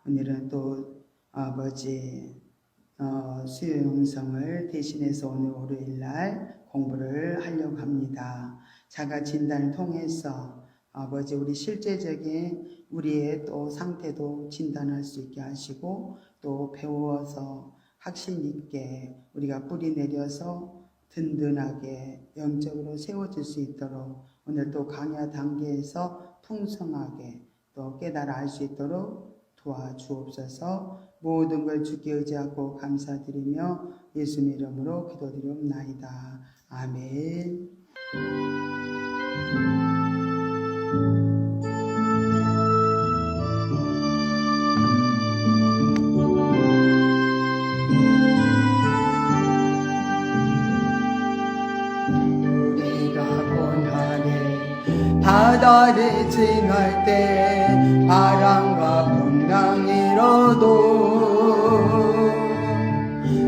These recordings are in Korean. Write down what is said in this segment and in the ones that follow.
오늘은 또 아버지 수요영성을 대신해서 오늘 월요일날 공부를 하려고 합니다. 자가 진단을 통해서 아버지 우리 실제적인 우리의 또 상태도 진단할 수 있게 하시고 또 배워서 확신 있게 우리가 뿌리 내려서 든든하게 영적으로 세워질 수 있도록 오늘 또 강야 단계에서 풍성하게 또 깨달아 알 수 있도록 도와주옵소서. 모든 걸 주께 의지하고 감사드리며 예수님 이름으로 기도드리옵나이다. 아멘. 바다를 지날 때 바람과 풍랑이 일어도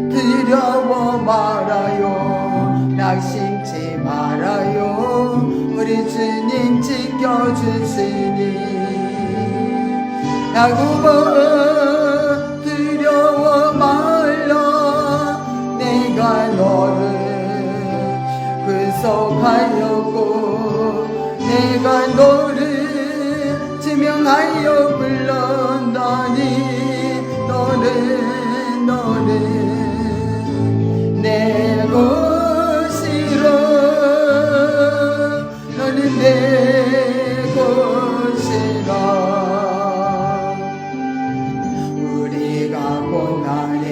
두려워 말아요. 낙심치 말아요. 우리 주님 지켜주시니 야곱아 두려워 말라. 내가 너를 구속하였고 내가 너를 지명하여 불렀다니 너는 내 것이라. 너는 내 것이라. 우리가 고난의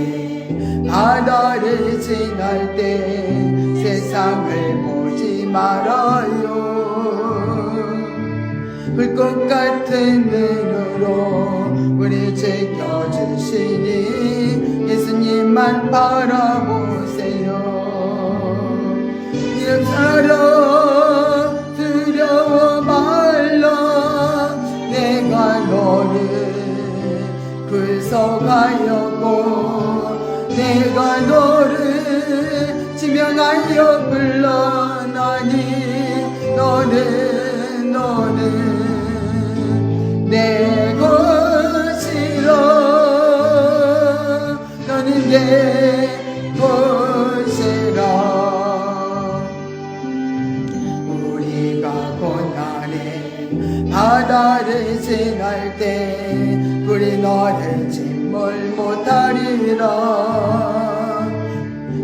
바다를 지날 때 세상을 보지 말아요. 불꽃 같은 눈으로 우리 지켜주시니 예수님만 바라보세요. 역사라 두려워 말라. 내가 너를 구속하였고 내가 너를 지명하여 불러나니 너는 내 것이라. 너는 내 것이라. 우리가 고난의 바다를 지날 때 우리 너를 침몰 못하리라.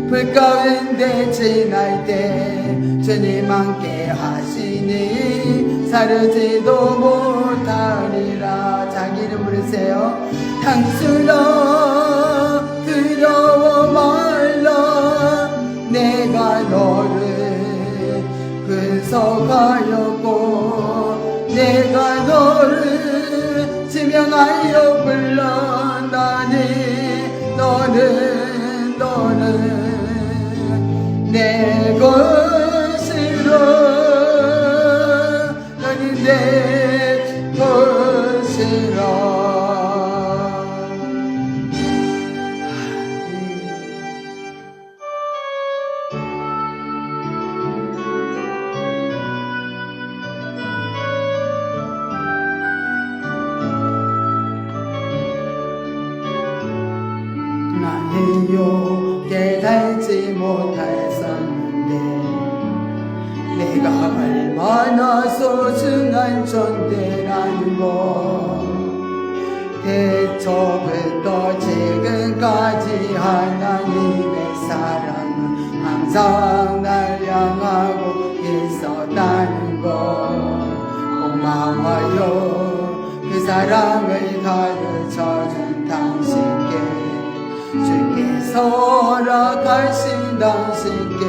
불 가운데 지날 때 주님 함께 하시니 사르지도 못하리라. 자기 이름 부르세요. 당신아 두려워 말라. 내가 너를 구속하였고 내가 너를 지명하여 불렀나니 너는 내 것이라. 너는 내 것이라. 나는요 깨달지 못했었는데 내가 얼마나 소중한 존재라는 것. 태초부터 지금까지 하나님의 사랑은 항상 날 향하고 있었다는 것. 고마워요. 그 사랑을 가르쳐준 당신께 주께서 허락하신 당신께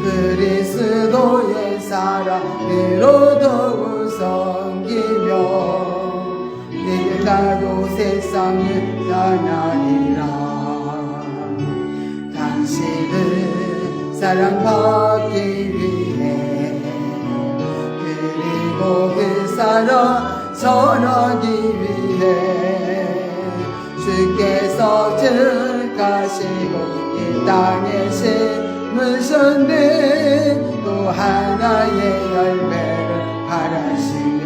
그리스도의 사랑으로 더욱 섬기며 내게 나도 세상을 떠나리라. 당신을 사랑받기 위해 그리고 그 사랑 전하기 위해 주께서 들가시고 이 땅에 심으셨네. 또 하나의 열매를 바라시며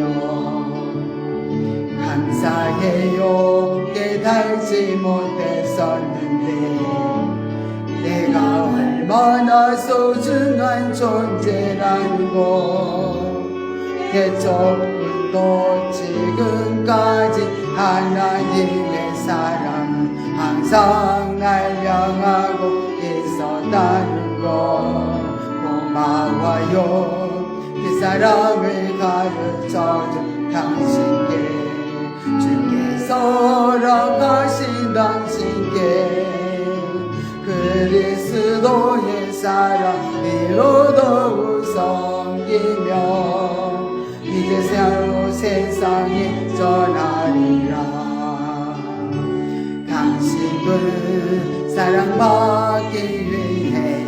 감사 미안해요 깨달지 못했었는데 내가 얼마나 소중한 존재라는 것 개척부터 지금까지 하나님의 사랑은 항상 날 향하고 있었다는 것 고마워요 그 사랑을 가르쳐준 당신께 주께서 허락하신 당신께 그리스도의 사랑으로 더욱 섬기며 이제 새로 세상에 전하리라 당신을 사랑받기 위해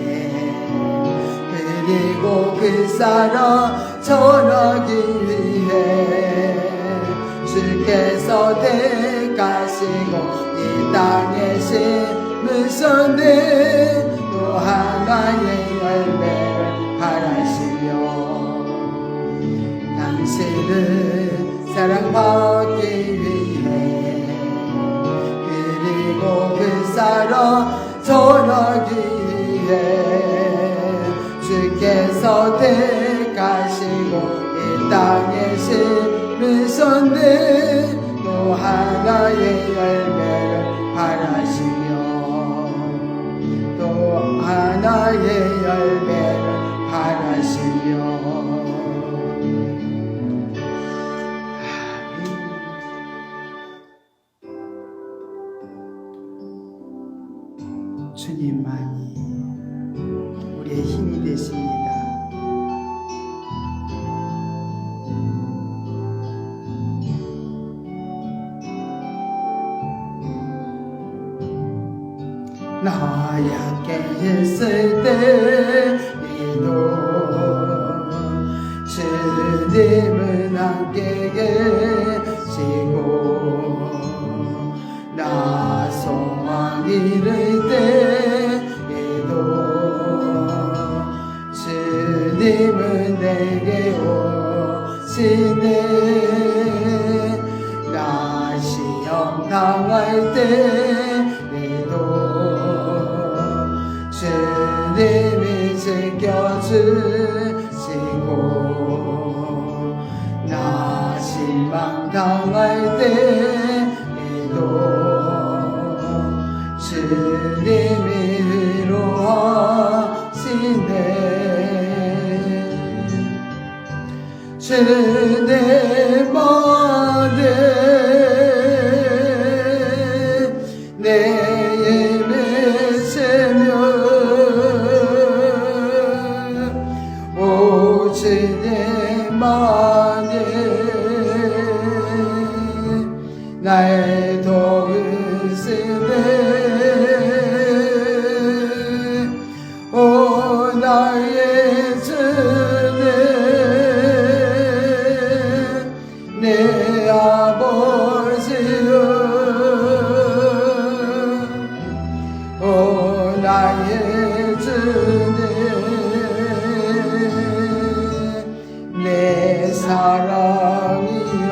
그리고 그 사랑 전하기 위해 주께서 택하시고 이 땅에 심으셨네 또 하나의 열매를 바라시며 당신을 사랑받기 위해 그리고 그 사랑 전하기 위해 주께서 택하시고 이 땅에 심으셨네 또 하나의 열매를 바라시며 또 하나의 열매를 바라시며 주님만이 우리의 힘이 되십니다. 나약했을 때에도 주님은 함께 계시고 나 소망 잃을 때에도 주님은 내게 오시네 나 시험 당할 때에도 주님이 지켜주시고 나 실망 당할 때에도 주님이 위로하시네 주님만에 내 힘을 세며 오 주님만에 날 도우시네 오 나의 주님 내 아버지여 오 나의 주님 내 사랑이여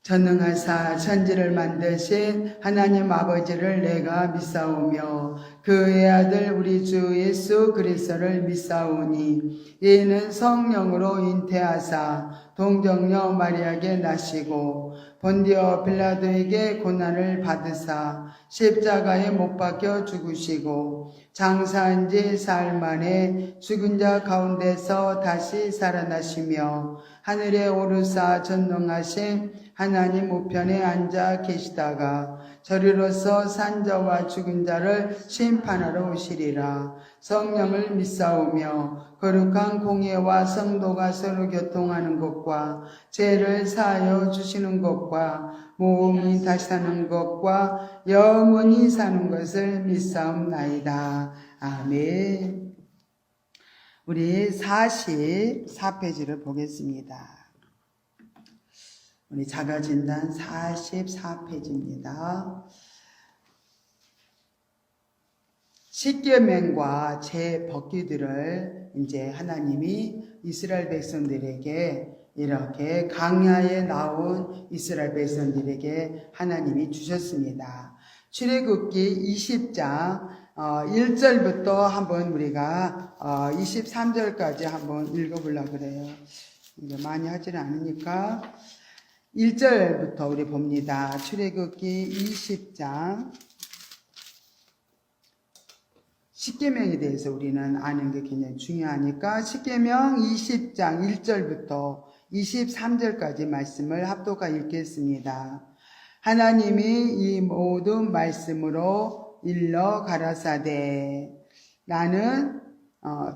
전능하사 천지를 만드신 하나님 아버지를 내가 믿사오며 그의 아들 우리 주 예수 그리스도를 믿사오니 이는 성령으로 잉태하사 동정녀 마리아에게 나시고 본디오 빌라도에게 고난을 받으사 십자가에 못 박혀 죽으시고 장사한 지 사흘 만에 죽은 자 가운데서 다시 살아나시며 하늘에 오르사 전능하신 하나님 우편에 앉아 계시다가 저리로서 산자와 죽은 자를 심판하러 오시리라. 성령을 믿사오며 거룩한 공예와 성도가 서로 교통하는 것과 죄를 사하여 주시는 것과 몸이 다시 사는 것과 영원히 사는 것을 믿사옵나이다. 아멘. 우리 44페이지를 보겠습니다. 우리 자가진단 44페이지입니다. 십계명과 제 법규들을 이제 하나님이 이스라엘 백성들에게 이렇게 강야에 나온 이스라엘 백성들에게 하나님이 주셨습니다. 출애굽기 20장 1절부터 한번 우리가 23절까지 한번 읽어보려고 그래요. 이제 많이 하지는 않으니까 1절부터 우리 봅니다. 출애굽기 20장 십계명에 대해서 우리는 아는 게 굉장히 중요하니까 십계명 20장 1절부터 23절까지 말씀을 합독하 읽겠습니다. 하나님이 이 모든 말씀으로 일러 가라사대 나는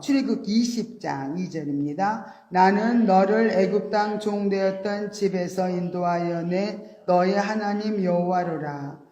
출애굽기 20장 2절입니다. 나는 너를 애굽 땅 종되었던 집에서 인도하여 내 너의 하나님 여호와로라.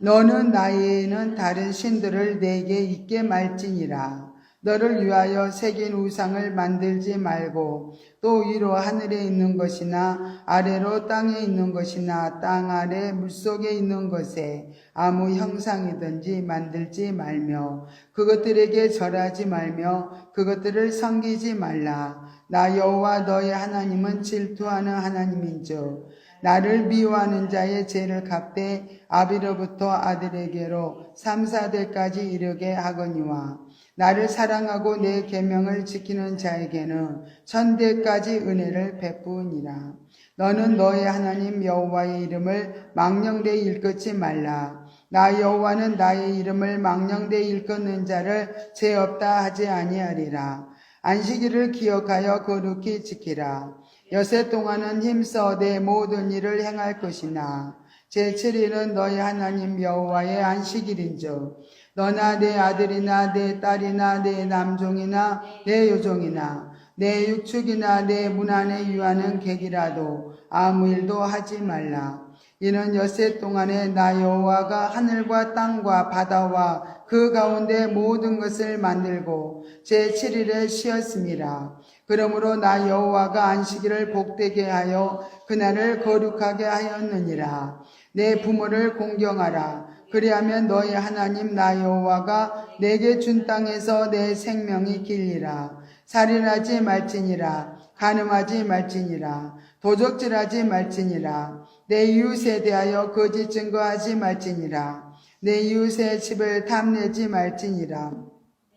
너는 나에는 다른 신들을 내게 있게 말지니라. 너를 위하여 새긴 우상을 만들지 말고 또 위로 하늘에 있는 것이나 아래로 땅에 있는 것이나 땅 아래 물속에 있는 것에 아무 형상이든지 만들지 말며 그것들에게 절하지 말며 그것들을 섬기지 말라. 나 여호와 너의 하나님은 질투하는 하나님인즉 나를 미워하는 자의 죄를 갚되 아비로부터 아들에게로 3, 4대까지 이르게 하거니와 나를 사랑하고 내 계명을 지키는 자에게는 1000대까지 은혜를 베푸니라. 너는 너의 하나님 여호와의 이름을 망령되이 일컫지 말라. 나 여호와는 나의 이름을 망령되이 일컫는 자를 죄 없다 하지 아니하리라. 안식일을 기억하여 거룩히 지키라. 여세 동안은 힘써 내 모든 일을 행할 것이나 제7일은 너희 하나님 여호와의 안식일인즉 너나 내 아들이나 내 딸이나 내 남종이나 내 여종이나 내 육축이나 내 문 안에 유하는 객이라도 아무 일도 하지 말라. 이는 엿새 동안에 나 여호와가 하늘과 땅과 바다와 그 가운데 모든 것을 만들고 제7일에 쉬었음이라. 그러므로 나 여호와가 안식일을 복되게 하여 그날을 거룩하게 하였느니라. 내 부모를 공경하라. 그리하면 너희 하나님 나 여호와가 내게 준 땅에서 내 생명이 길리라. 살인하지 말지니라. 간음하지 말지니라. 도적질하지 말지니라. 내 이웃에 대하여 거짓 증거하지 말지니라. 내 이웃의 집을 탐내지 말지니라.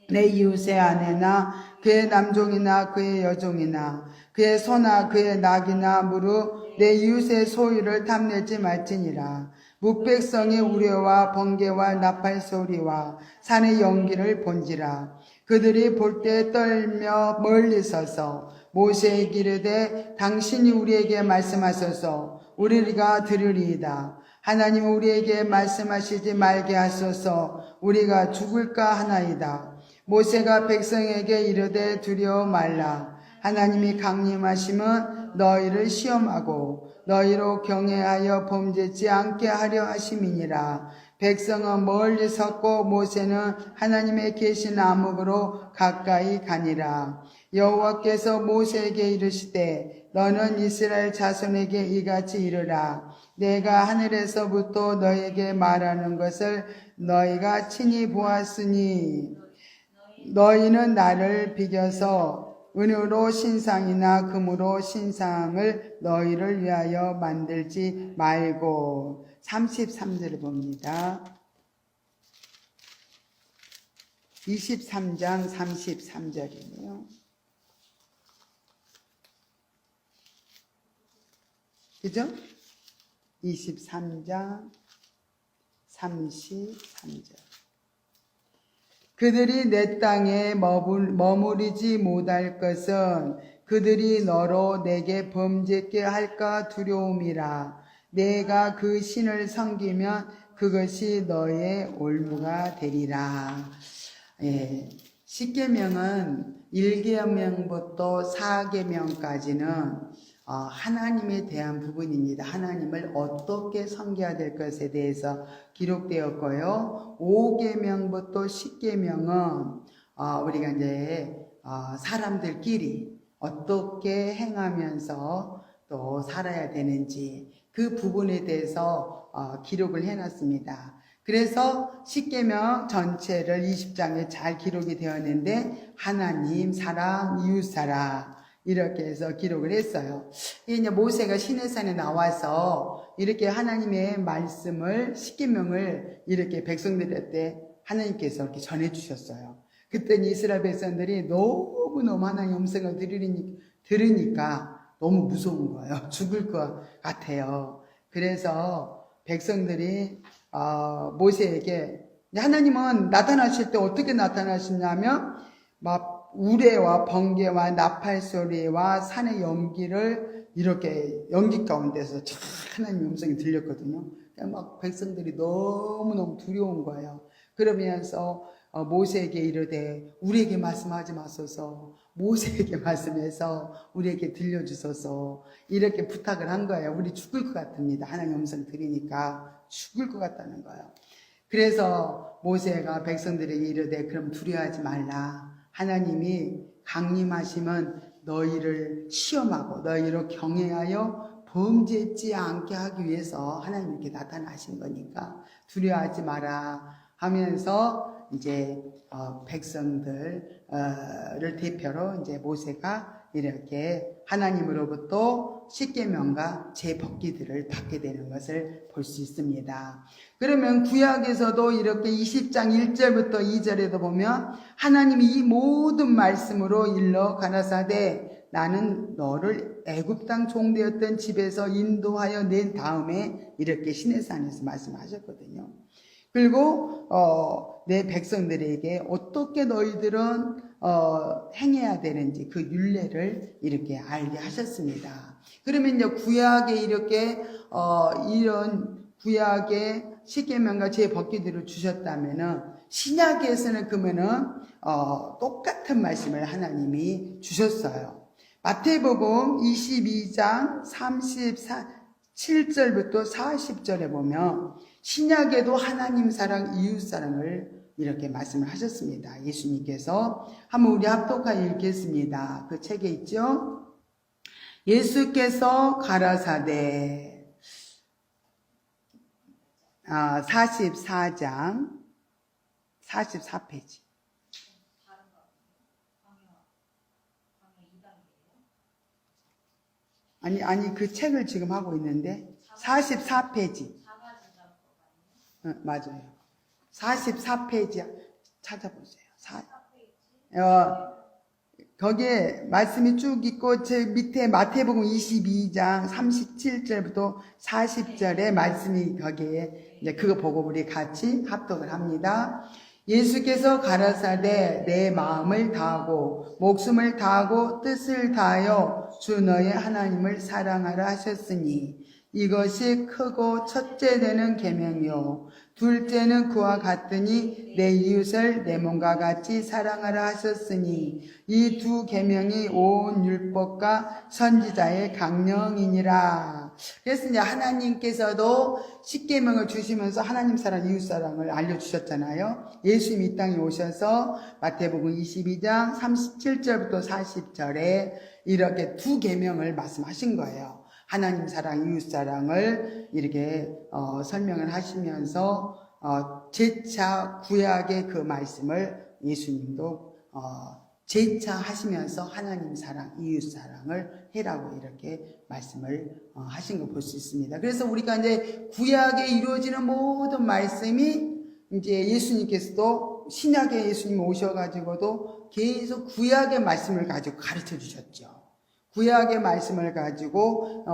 내 이웃의 아내나 그의 남종이나 그의 여종이나 그의 소나 그의 낙이나 무릇 내 이웃의 소유를 탐내지 말지니라. 묵백성의 우레와 번개와 나팔 소리와 산의 연기를 본지라. 그들이 볼 때 떨며 멀리 서서 모세에게 이르되 당신이 우리에게 말씀하소서 우리가 들으리이다. 하나님 우리에게 말씀하시지 말게 하소서 우리가 죽을까 하나이다. 모세가 백성에게 이르되 두려워 말라. 하나님이 강림하심은 너희를 시험하고 너희로 경외하여 범죄치 않게 하려 하심이니라. 백성은 멀리 섰고 모세는 하나님의 계신 암흑으로 가까이 가니라. 여호와께서 모세에게 이르시되 너는 이스라엘 자손에게 이같이 이르라. 내가 하늘에서부터 너에게 말하는 것을 너희가 친히 보았으니 너희는 나를 비겨서 은으로 신상이나 금으로 신상을 너희를 위하여 만들지 말고. 33절을 봅니다. 23장 33절이네요. 그죠? 23장 33절. 그들이 내 땅에 머무르지 못할 것은 그들이 너로 내게 범죄케 할까 두려움이라. 내가 그 신을 섬기면 그것이 너의 올무가 되리라. 예, 10계명은 1계명부터 4계명까지는 하나님에 대한 부분입니다. 하나님을 어떻게 섬겨야 될 것에 대해서 기록되었고요. 5계명부터 10계명은 우리가 이제 사람들끼리 어떻게 행하면서 또 살아야 되는지 그 부분에 대해서 기록을 해놨습니다. 그래서 십계명 전체를 20장에 잘 기록이 되었는데 하나님 사랑 이웃 사랑 이렇게 해서 기록을 했어요. 이제 모세가 시내산에 나와서 이렇게 하나님의 말씀을 십계명을 이렇게 백성들한테 하나님께서 이렇게 전해 주셨어요. 그때는 이스라엘 백성들이 너무너무 하나님의 음성을 들으니까 너무 무서운 거예요. 죽을 것 같아요. 그래서 백성들이 모세에게 하나님은 나타나실 때 어떻게 나타나시냐면 막 우레와 번개와 나팔 소리와 산의 연기를 이렇게 연기 가운데서 참 하나님의 음성이 들렸거든요. 막 백성들이 너무너무 두려운 거예요. 그러면서 모세에게 이르되 우리에게 말씀하지 마소서, 모세에게 말씀해서 우리에게 들려주소서 이렇게 부탁을 한 거예요. 우리 죽을 것 같습니다. 하나님 음성 들으니까 죽을 것 같다는 거예요. 그래서 모세가 백성들에게 이르되 그럼 두려워하지 말라. 하나님이 강림하시면 너희를 시험하고 너희를 경외하여 범죄치 않게 하기 위해서 하나님께 나타나신 거니까 두려워하지 마라 하면서 이제 백성들을 대표로 이제 모세가 이렇게 하나님으로부터 십계명과 제법기들을 받게 되는 것을 볼 수 있습니다. 그러면 구약에서도 이렇게 20장 1절부터 2절에도 보면 하나님이 이 모든 말씀으로 일러 가라사대 나는 너를 애굽 땅 종되었던 집에서 인도하여 낸 다음에 이렇게 시내산에서 말씀하셨거든요. 그리고 내 백성들에게 어떻게 너희들은 행해야 되는지 그 율례를 이렇게 알게 하셨습니다. 그러면 이제 구약에 이렇게 이런 구약의 십계명과 제법기들을 주셨다면은 신약에서는 그러면은 똑같은 말씀을 하나님이 주셨어요. 마태복음 22장 37절부터 40절에 보면 신약에도 하나님 사랑, 이웃 사랑을 이렇게 말씀을 하셨습니다. 예수님께서 한번 우리 합독하여 읽겠습니다. 그 책에 있죠? 예수께서 가라사대 44장 44페이지 아니 그 책을 지금 하고 있는데 44페이지 맞아요. 44페이지 찾아보세요. 거기에 말씀이 쭉 있고 제 밑에 마태복음 22장 37절부터 40절에 말씀이 거기에 이제 그거 보고 우리 같이 합독을 합니다. 예수께서 가라사대 내 마음을 다하고 목숨을 다하고 뜻을 다하여 주 너의 하나님을 사랑하라 하셨으니 이것이 크고 첫째 되는 계명이요 둘째는 그와 같으니 내 이웃을 내 몸과 같이 사랑하라 하셨으니 이 두 계명이 온 율법과 선지자의 강령이니라. 그래서 이제 하나님께서도 십계명을 주시면서 하나님 사랑 이웃 사랑을 알려주셨잖아요. 예수님이 이 땅에 오셔서 마태복음 22장 37절부터 40절에 이렇게 두 계명을 말씀하신 거예요. 하나님 사랑, 이웃 사랑을 이렇게 설명을 하시면서 재차 구약의 그 말씀을 예수님도 재차 하시면서 하나님 사랑, 이웃 사랑을 해라고 이렇게 말씀을 하신 거 볼 수 있습니다. 그래서 우리가 이제 구약에 이루어지는 모든 말씀이 이제 예수님께서도 신약에 예수님 오셔가지고도 계속 구약의 말씀을 가지고 가르쳐 주셨죠. 구약의 말씀을 가지고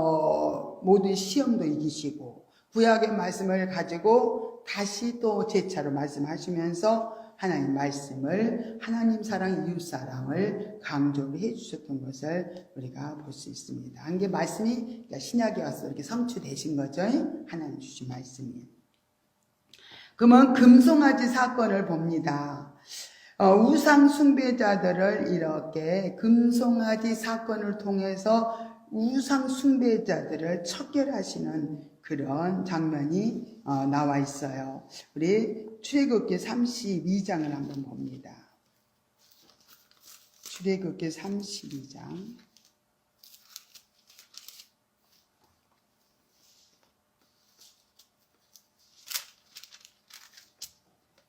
모든 시험도 이기시고 구약의 말씀을 가지고 다시 또 재차로 말씀하시면서 하나님 말씀을 하나님 사랑, 이웃 사랑을 강조를 해주셨던 것을 우리가 볼 수 있습니다. 한 게 말씀이 신약에 와서 이렇게 성취되신 거죠. 하나님 주신 말씀이. 그러면 금송아지 사건을 봅니다. 우상 숭배자들을 이렇게 금송아지 사건을 통해서 우상 숭배자들을 척결하시는 그런 장면이 나와 있어요. 우리 출애굽기 32장을 한번 봅니다. 출애굽기 32장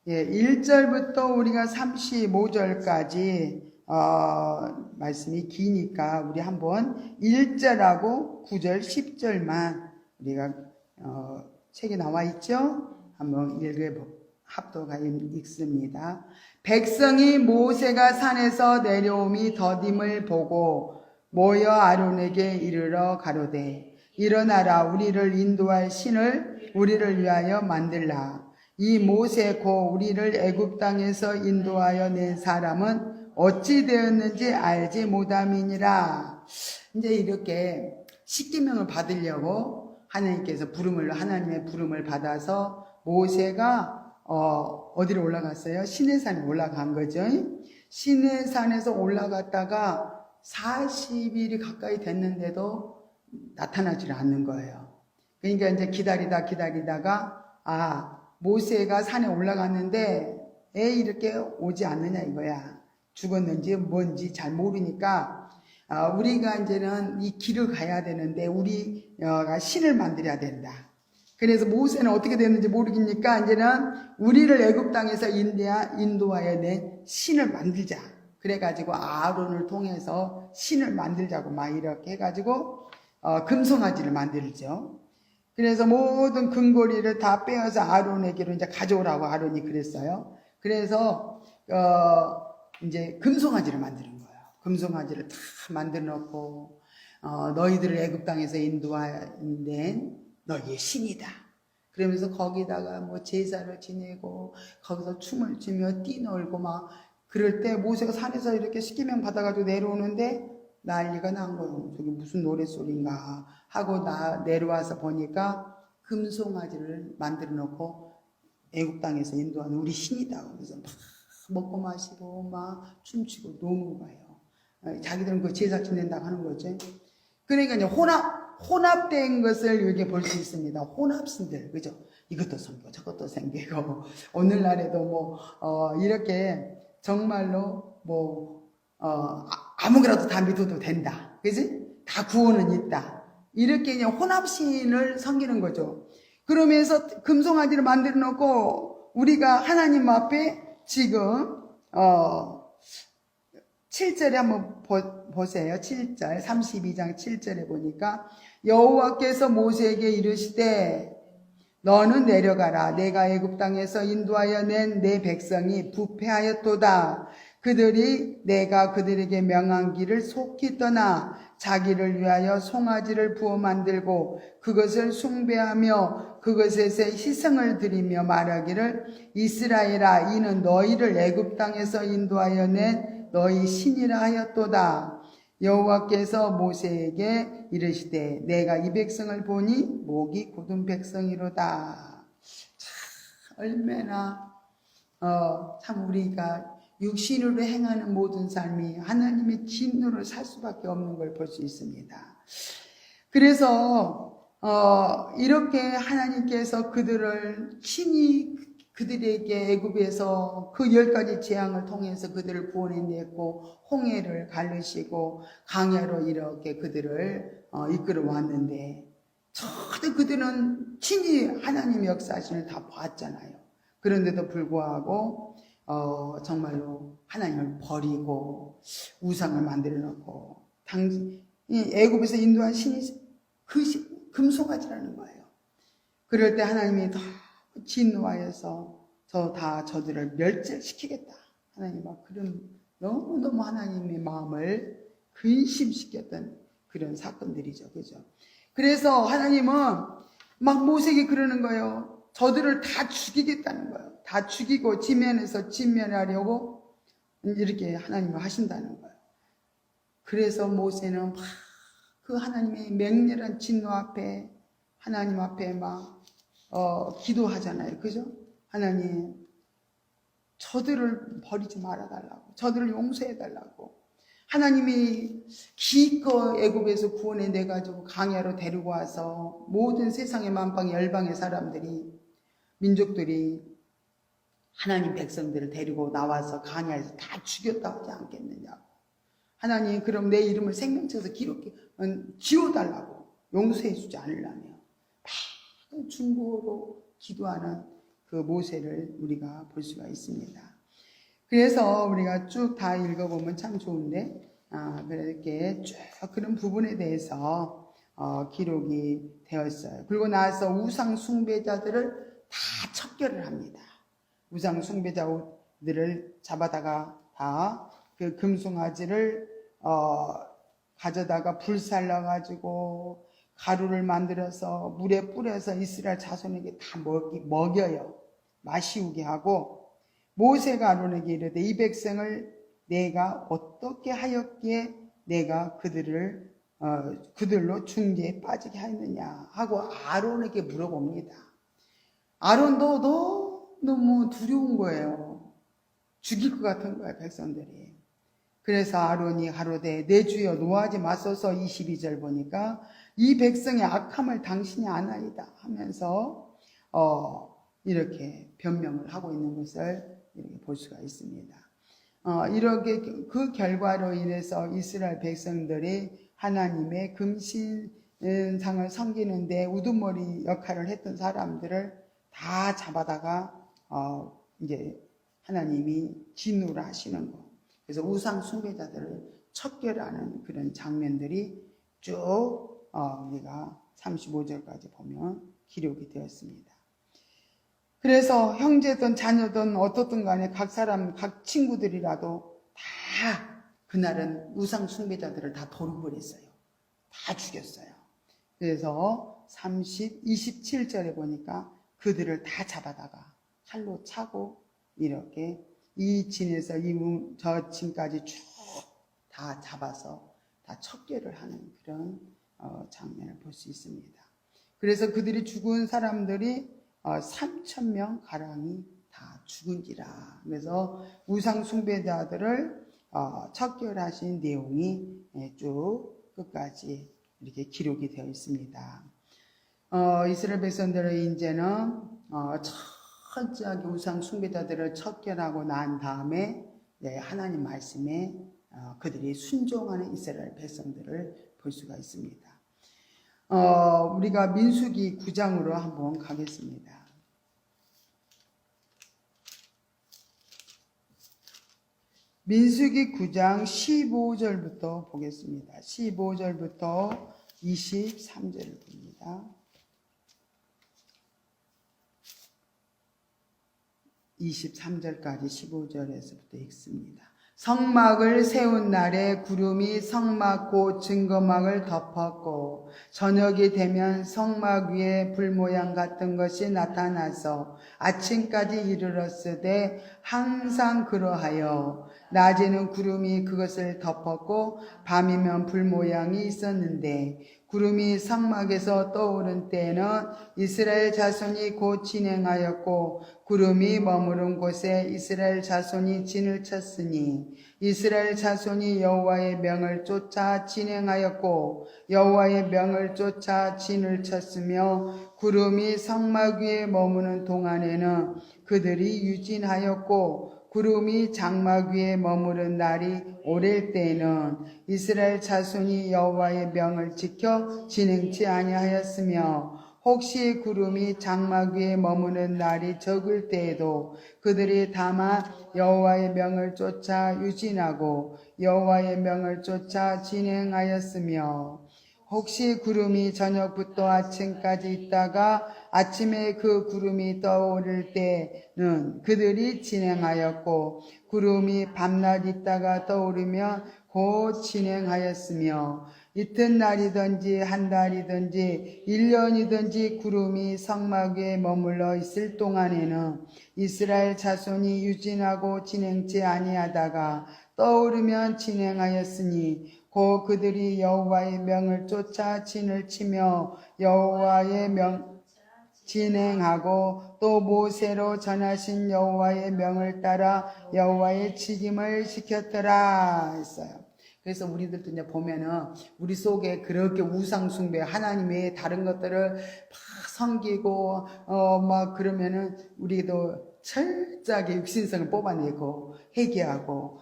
예, 1절부터 우리가 35절까지 말씀이 기니까 우리 한번 1절하고 9절, 10절만 우리가 책에 나와 있죠? 한번 합독하여 읽습니다. 백성이 모세가 산에서 내려옴이 더딤을 보고 모여 아론에게 이르러 가로되 일어나라 우리를 인도할 신을 우리를 위하여 만들라. 이 모세 고 우리를 애굽 땅에서 인도하여 낸 사람은 어찌 되었는지 알지 못함이니라. 이제 이렇게 십계명을 받으려고 하나님께서 하나님의 부름을 받아서 모세가 어디로 올라갔어요? 시내산에 올라간 거죠. 시내산에서 올라갔다가 40일이 가까이 됐는데도 나타나질 않는 거예요. 그러니까 이제 기다리다가 모세가 산에 올라갔는데 이렇게 오지 않느냐 이거야. 죽었는지 뭔지 잘 모르니까 우리가 이제는 이 길을 가야 되는데 우리가 신을 만들어야 된다. 그래서 모세는 어떻게 됐는지 모르니까 이제는 우리를 애굽 땅에서 인도하여 낸 신을 만들자. 그래가지고 아론을 통해서 신을 만들자고 막 이렇게 해가지고 금송아지를 만들죠. 그래서 모든 금고리를 다 빼어서 아론에게로 이제 가져오라고 아론이 그랬어요. 그래서 이제 금송아지를 만드는 거예요. 금송아지를 다 만들어 놓고 너희들을 애굽 땅에서 인도한 너희의 신이다. 그러면서 거기다가 뭐 제사를 지내고 거기서 춤을 추며 뛰놀고 막 그럴 때 모세가 산에서 이렇게 십계명 받아가지고 내려오는데 난리가 난 거예요. 저기 무슨 노랫소리인가 하고 내려와서 보니까 금송아지를 만들어 놓고 애굽 땅에서 인도하는 우리 신이다. 그래서 막 먹고 마시고 막 춤추고 노는 거예요. 자기들은 그 제사 지낸다고 하는 거죠. 그러니까 이제 혼합된 것을 여기 볼 수 있습니다. 혼합신들, 그죠? 이것도 생기고 저것도 생기고 오늘날에도 이렇게 정말로 아무거라도 다 믿어도 된다. 그지? 다 구원은 있다. 이렇게 그냥 혼합신을 섬기는 거죠. 그러면서 금송아지를 만들어 놓고 우리가 하나님 앞에 지금 7절에 한번 보세요. 7절 32장 7절에 보니까 여호와께서 모세에게 이르시되 너는 내려가라. 내가 애굽 땅에서 인도하여 낸 내 백성이 부패하였도다. 그들이 내가 그들에게 명한 길을 속히 떠나 자기를 위하여 송아지를 부어 만들고 그것을 숭배하며 그것에서 희생을 드리며 말하기를 이스라엘아 이는 너희를 애굽 땅에서 인도하여 낸 너희 신이라 하였도다. 여호와께서 모세에게 이르시되 내가 이 백성을 보니 목이 굳은 백성이로다. 참 얼마나 참 우리가 육신으로 행하는 모든 삶이 하나님의 진노를 살 수밖에 없는 걸 볼 수 있습니다. 그래서 이렇게 하나님께서 그들을 친히 그들에게 애굽에서 그 10가지 재앙을 통해서 그들을 구원해냈고 홍해를 가르시고 강야로 이렇게 그들을 이끌어 왔는데 저도 그들은 친히 하나님의 역사하심을 다 봤잖아요. 그런데도 불구하고 정말로 하나님을 버리고 우상을 만들어 놓고 애굽에서 인도한 신이 그 금송아지라는 거예요. 그럴 때 하나님이 더 진노하여서 저들을 멸절시키겠다. 하나님 막 그런 너무너무 하나님의 마음을 근심시켰던 그런 사건들이죠. 그죠? 그래서 하나님은 막 모세에게 그러는 거예요. 저들을 다 죽이겠다는 거예요. 다 죽이고 지면에서 진멸하려고 이렇게 하나님을 하신다는 거예요. 그래서 모세는 막 그 하나님의 맹렬한 진노 앞에 하나님 앞에 막 기도하잖아요. 그죠? 하나님 저들을 버리지 말아달라고 저들을 용서해달라고 하나님이 기껏 애굽에서 구원해내가지고 강야로 데리고 와서 모든 세상의 만방 열방의 사람들이 민족들이 하나님 백성들을 데리고 나와서 강야에서 다 죽였다고 하지 않겠느냐고. 하나님 그럼 내 이름을 생명책에서 지워달라고 용서해 주지 않으려며 막 중보로 기도하는 그 모세를 우리가 볼 수가 있습니다. 그래서 우리가 쭉 다 읽어보면 참 좋은데 그렇게 쭉 그런 부분에 대해서 기록이 되었어요. 그리고 나서 우상 숭배자들을 다 척결을 합니다. 우상 숭배자들을 잡아다가 다 그 금송아지를 가져다가 불살라 가지고 가루를 만들어서 물에 뿌려서 이스라엘 자손에게 다 먹여요. 마시우게 하고 모세가 아론에게 이르되 이 백성을 내가 어떻게 하였기에 내가 그들로 중재에 빠지게 하였느냐 하고 아론에게 물어봅니다. 아론도 너무 두려운 거예요. 죽일 것 같은 거예요, 백성들이. 그래서 아론이 가로되 내 주여 노하지 마소서. 22절 보니까 이 백성의 악함을 당신이 아나이다 하면서 이렇게 변명을 하고 있는 것을 이렇게 볼 수가 있습니다. 이렇게 그 결과로 인해서 이스라엘 백성들이 하나님의 금신상을 섬기는데 우두머리 역할을 했던 사람들을 다 잡아다가 이제 하나님이 진노를 하시는 거. 그래서 우상 숭배자들을 척결하는 그런 장면들이 쭉 우리가 35절까지 보면 기록이 되었습니다. 그래서 형제든 자녀든 어떻든 간에 각 사람, 각 친구들이라도 다 그날은 우상 숭배자들을 다 돌려버렸어요. 다 죽였어요. 그래서 27절에 보니까 그들을 다 잡아다가 칼로 차고 이렇게 이 진에서 저 진까지 쭉 다 잡아서 다 척결을 하는 그런 장면을 볼 수 있습니다. 그래서 그들이 죽은 사람들이 3,000명 가량이 다 죽은지라. 그래서 우상 숭배자들을 척결하신 내용이 쭉 끝까지 이렇게 기록이 되어 있습니다. 이스라엘 백성들의 이제는 철저하게 우상 숭배자들을 척결하고 난 다음에 하나님 말씀에 그들이 순종하는 이스라엘 백성들을 볼 수가 있습니다. 우리가 민수기 9장으로 한번 가겠습니다. 민수기 9장 15절부터 보겠습니다. 15절부터 23절을 봅니다. 23절까지 15절에서부터 읽습니다. 성막을 세운 날에 구름이 성막 곧 증거막을 덮었고 저녁이 되면 성막 위에 불 모양 같은 것이 나타나서 아침까지 이르렀으되 항상 그러하여 낮에는 구름이 그것을 덮었고 밤이면 불 모양이 있었는데 구름이 성막에서 떠오른 때에는 이스라엘 자손이 곧 진행하였고 구름이 머무른 곳에 이스라엘 자손이 진을 쳤으니 이스라엘 자손이 여호와의 명을 쫓아 진행하였고 여호와의 명을 쫓아 진을 쳤으며 구름이 성막 위에 머무는 동안에는 그들이 유진하였고 구름이 장막 위에 머무른 날이 오랠 때에는 이스라엘 자손이 여호와의 명을 지켜 진행치 아니하였으며 혹시 구름이 장막 위에 머무는 날이 적을 때에도 그들이 다만 여호와의 명을 쫓아 유진하고 여호와의 명을 쫓아 진행하였으며 혹시 구름이 저녁부터 아침까지 있다가 아침에 그 구름이 떠오를 때는 그들이 진행하였고 구름이 밤낮 있다가 떠오르면 곧 진행하였으며 이튿날이든지 한 달이든지 1년이든지 구름이 성막 위에 머물러 있을 동안에는 이스라엘 자손이 유진하고 진행치 아니하다가 떠오르면 진행하였으니 곧 그들이 여호와의 명을 쫓아 진을 치며 여호와의 명 진행하고 또 모세로 전하신 여호와의 명을 따라 여호와의 책임을 지켰더라 했어요. 그래서 우리들도 이제 보면은 우리 속에 그렇게 우상 숭배 하나님 외에 다른 것들을 막 섬기고 막 그러면은 우리도 철저하게 육신성을 뽑아내고 회개하고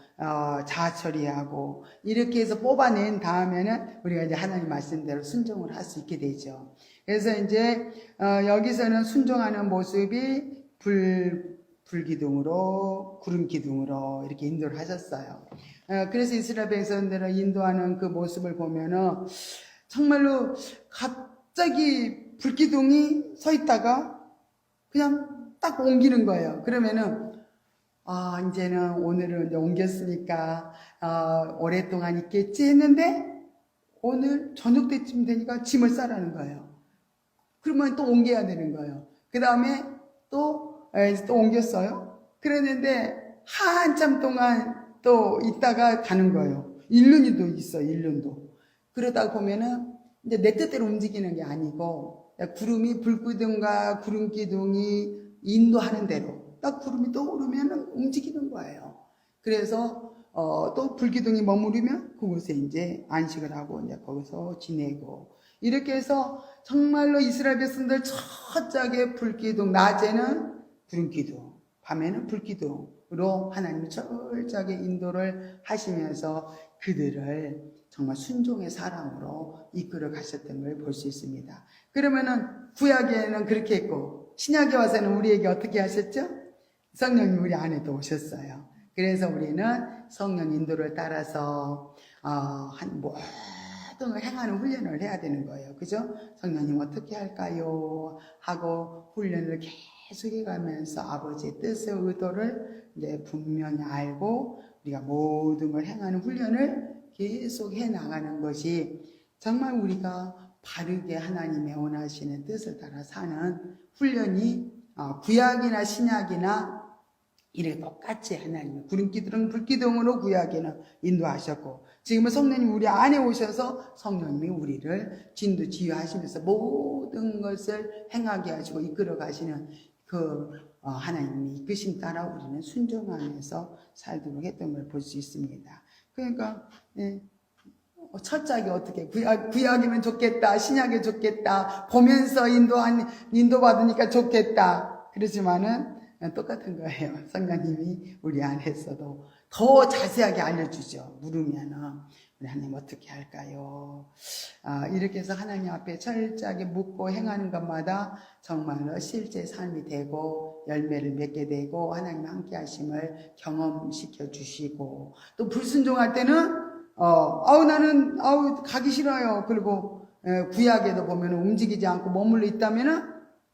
자아 처리하고 이렇게 해서 뽑아낸 다음에는 우리가 이제 하나님 말씀대로 순종을 할 수 있게 되죠. 그래서 이제 여기서는 순종하는 모습이 불기둥으로 구름 기둥으로 이렇게 인도를 하셨어요. 그래서 이스라엘 백성들을 인도하는 그 모습을 보면은 정말로 갑자기 불기둥이 서 있다가 그냥 딱 옮기는 거예요. 그러면은 이제는 오늘은 이제 옮겼으니까 오랫동안 있겠지 했는데 오늘 저녁 때쯤 되니까 짐을 싸라는 거예요. 그러면 또 옮겨야 되는 거예요. 그 다음에 또 옮겼어요. 그랬는데 한참 동안 또 있다가 가는 거예요. 1년이도 있어요. 1년도. 그러다 보면은 이제 내 뜻대로 움직이는 게 아니고 구름이 불기둥과 구름기둥이 인도하는 대로 딱 구름이 떠오르면 움직이는 거예요. 그래서 또 불기둥이 머무르면 그곳에 이제 안식을 하고 이제 거기서 지내고 이렇게 해서 정말로 이스라엘 백성들 철저하게 불기둥, 낮에는 구름기둥, 밤에는 불기둥으로 하나님이 철저하게 인도를 하시면서 그들을 정말 순종의 사랑으로 이끌어 가셨던 걸 볼 수 있습니다. 그러면은 구약에는 그렇게 했고 신약에 와서는 우리에게 어떻게 하셨죠? 성령이 우리 안에도 오셨어요. 그래서 우리는 성령 인도를 따라서 모든 걸 행하는 훈련을 해야 되는 거예요. 그죠? 성령님 어떻게 할까요? 하고 훈련을 계속 해가면서 아버지의 뜻의 의도를 이제 분명히 알고 우리가 모든 걸 행하는 훈련을 계속 해 나가는 것이 정말 우리가 바르게 하나님의 원하시는 뜻을 따라 사는 훈련이 구약이나 신약이나 이렇게 똑같이 하나님의 구름기둥 불기둥으로 구약에는 인도하셨고 지금은 성령님이 우리 안에 오셔서 성령님이 우리를 진도 지휘하시면서 모든 것을 행하게 하시고 이끌어 가시는 그 하나님이 이끄심 따라 우리는 순종하면서 살도록 했던 걸 볼 수 있습니다. 그러니까 철저하게 어떻게 구약이면 좋겠다, 신약이 좋겠다, 보면서 인도받으니까 좋겠다. 그러지만은 똑같은 거예요. 성령님이 우리 안에서도 더 자세하게 알려주죠. 물으면은 우리 하나님 어떻게 할까요? 이렇게 해서 하나님 앞에 철저하게 묻고 행하는 것마다 정말로 실제 삶이 되고 열매를 맺게 되고 하나님 함께 하심을 경험시켜 주시고 또 불순종할 때는 나는 가기 싫어요. 그리고 구약에도 보면 움직이지 않고 머물러 있다면은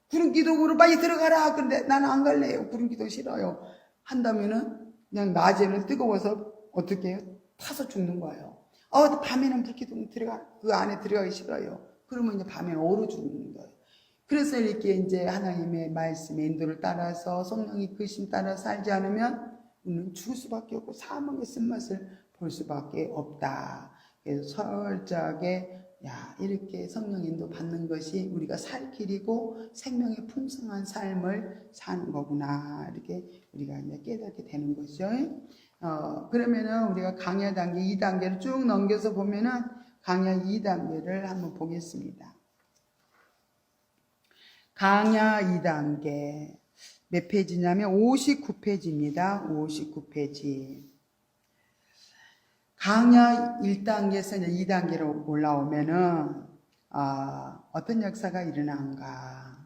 구름기둥으로 빨리 들어가라. 그런데 나는 안 갈래요. 구름기둥 싫어요. 한다면은 그냥 낮에는 뜨거워서 어떻게 해요? 타서 죽는 거예요. 밤에는 불기둥 그 안에 들어가기 싫어요. 그러면 이제 밤에는 얼어 죽는 거예요. 그래서 이렇게 이제 하나님의 말씀의 인도를 따라서 성령의 이끄심 따라 살지 않으면 우리는 죽을 수밖에 없고 사망의 쓴맛을 볼 수밖에 없다. 그래서 철저하게 이렇게 성령 인도 받는 것이 우리가 살 길이고 생명의 풍성한 삶을 사는 거구나. 이렇게 우리가 이제 깨닫게 되는 거죠. 그러면은 우리가 강야 단계 2단계를 쭉 넘겨서 보면은 강야 2단계를 한번 보겠습니다. 강야 2단계 몇 페이지냐면 59페이지입니다. 59페이지. 강야 1단계에서 이제 2단계로 올라오면은 어떤 역사가 일어난가?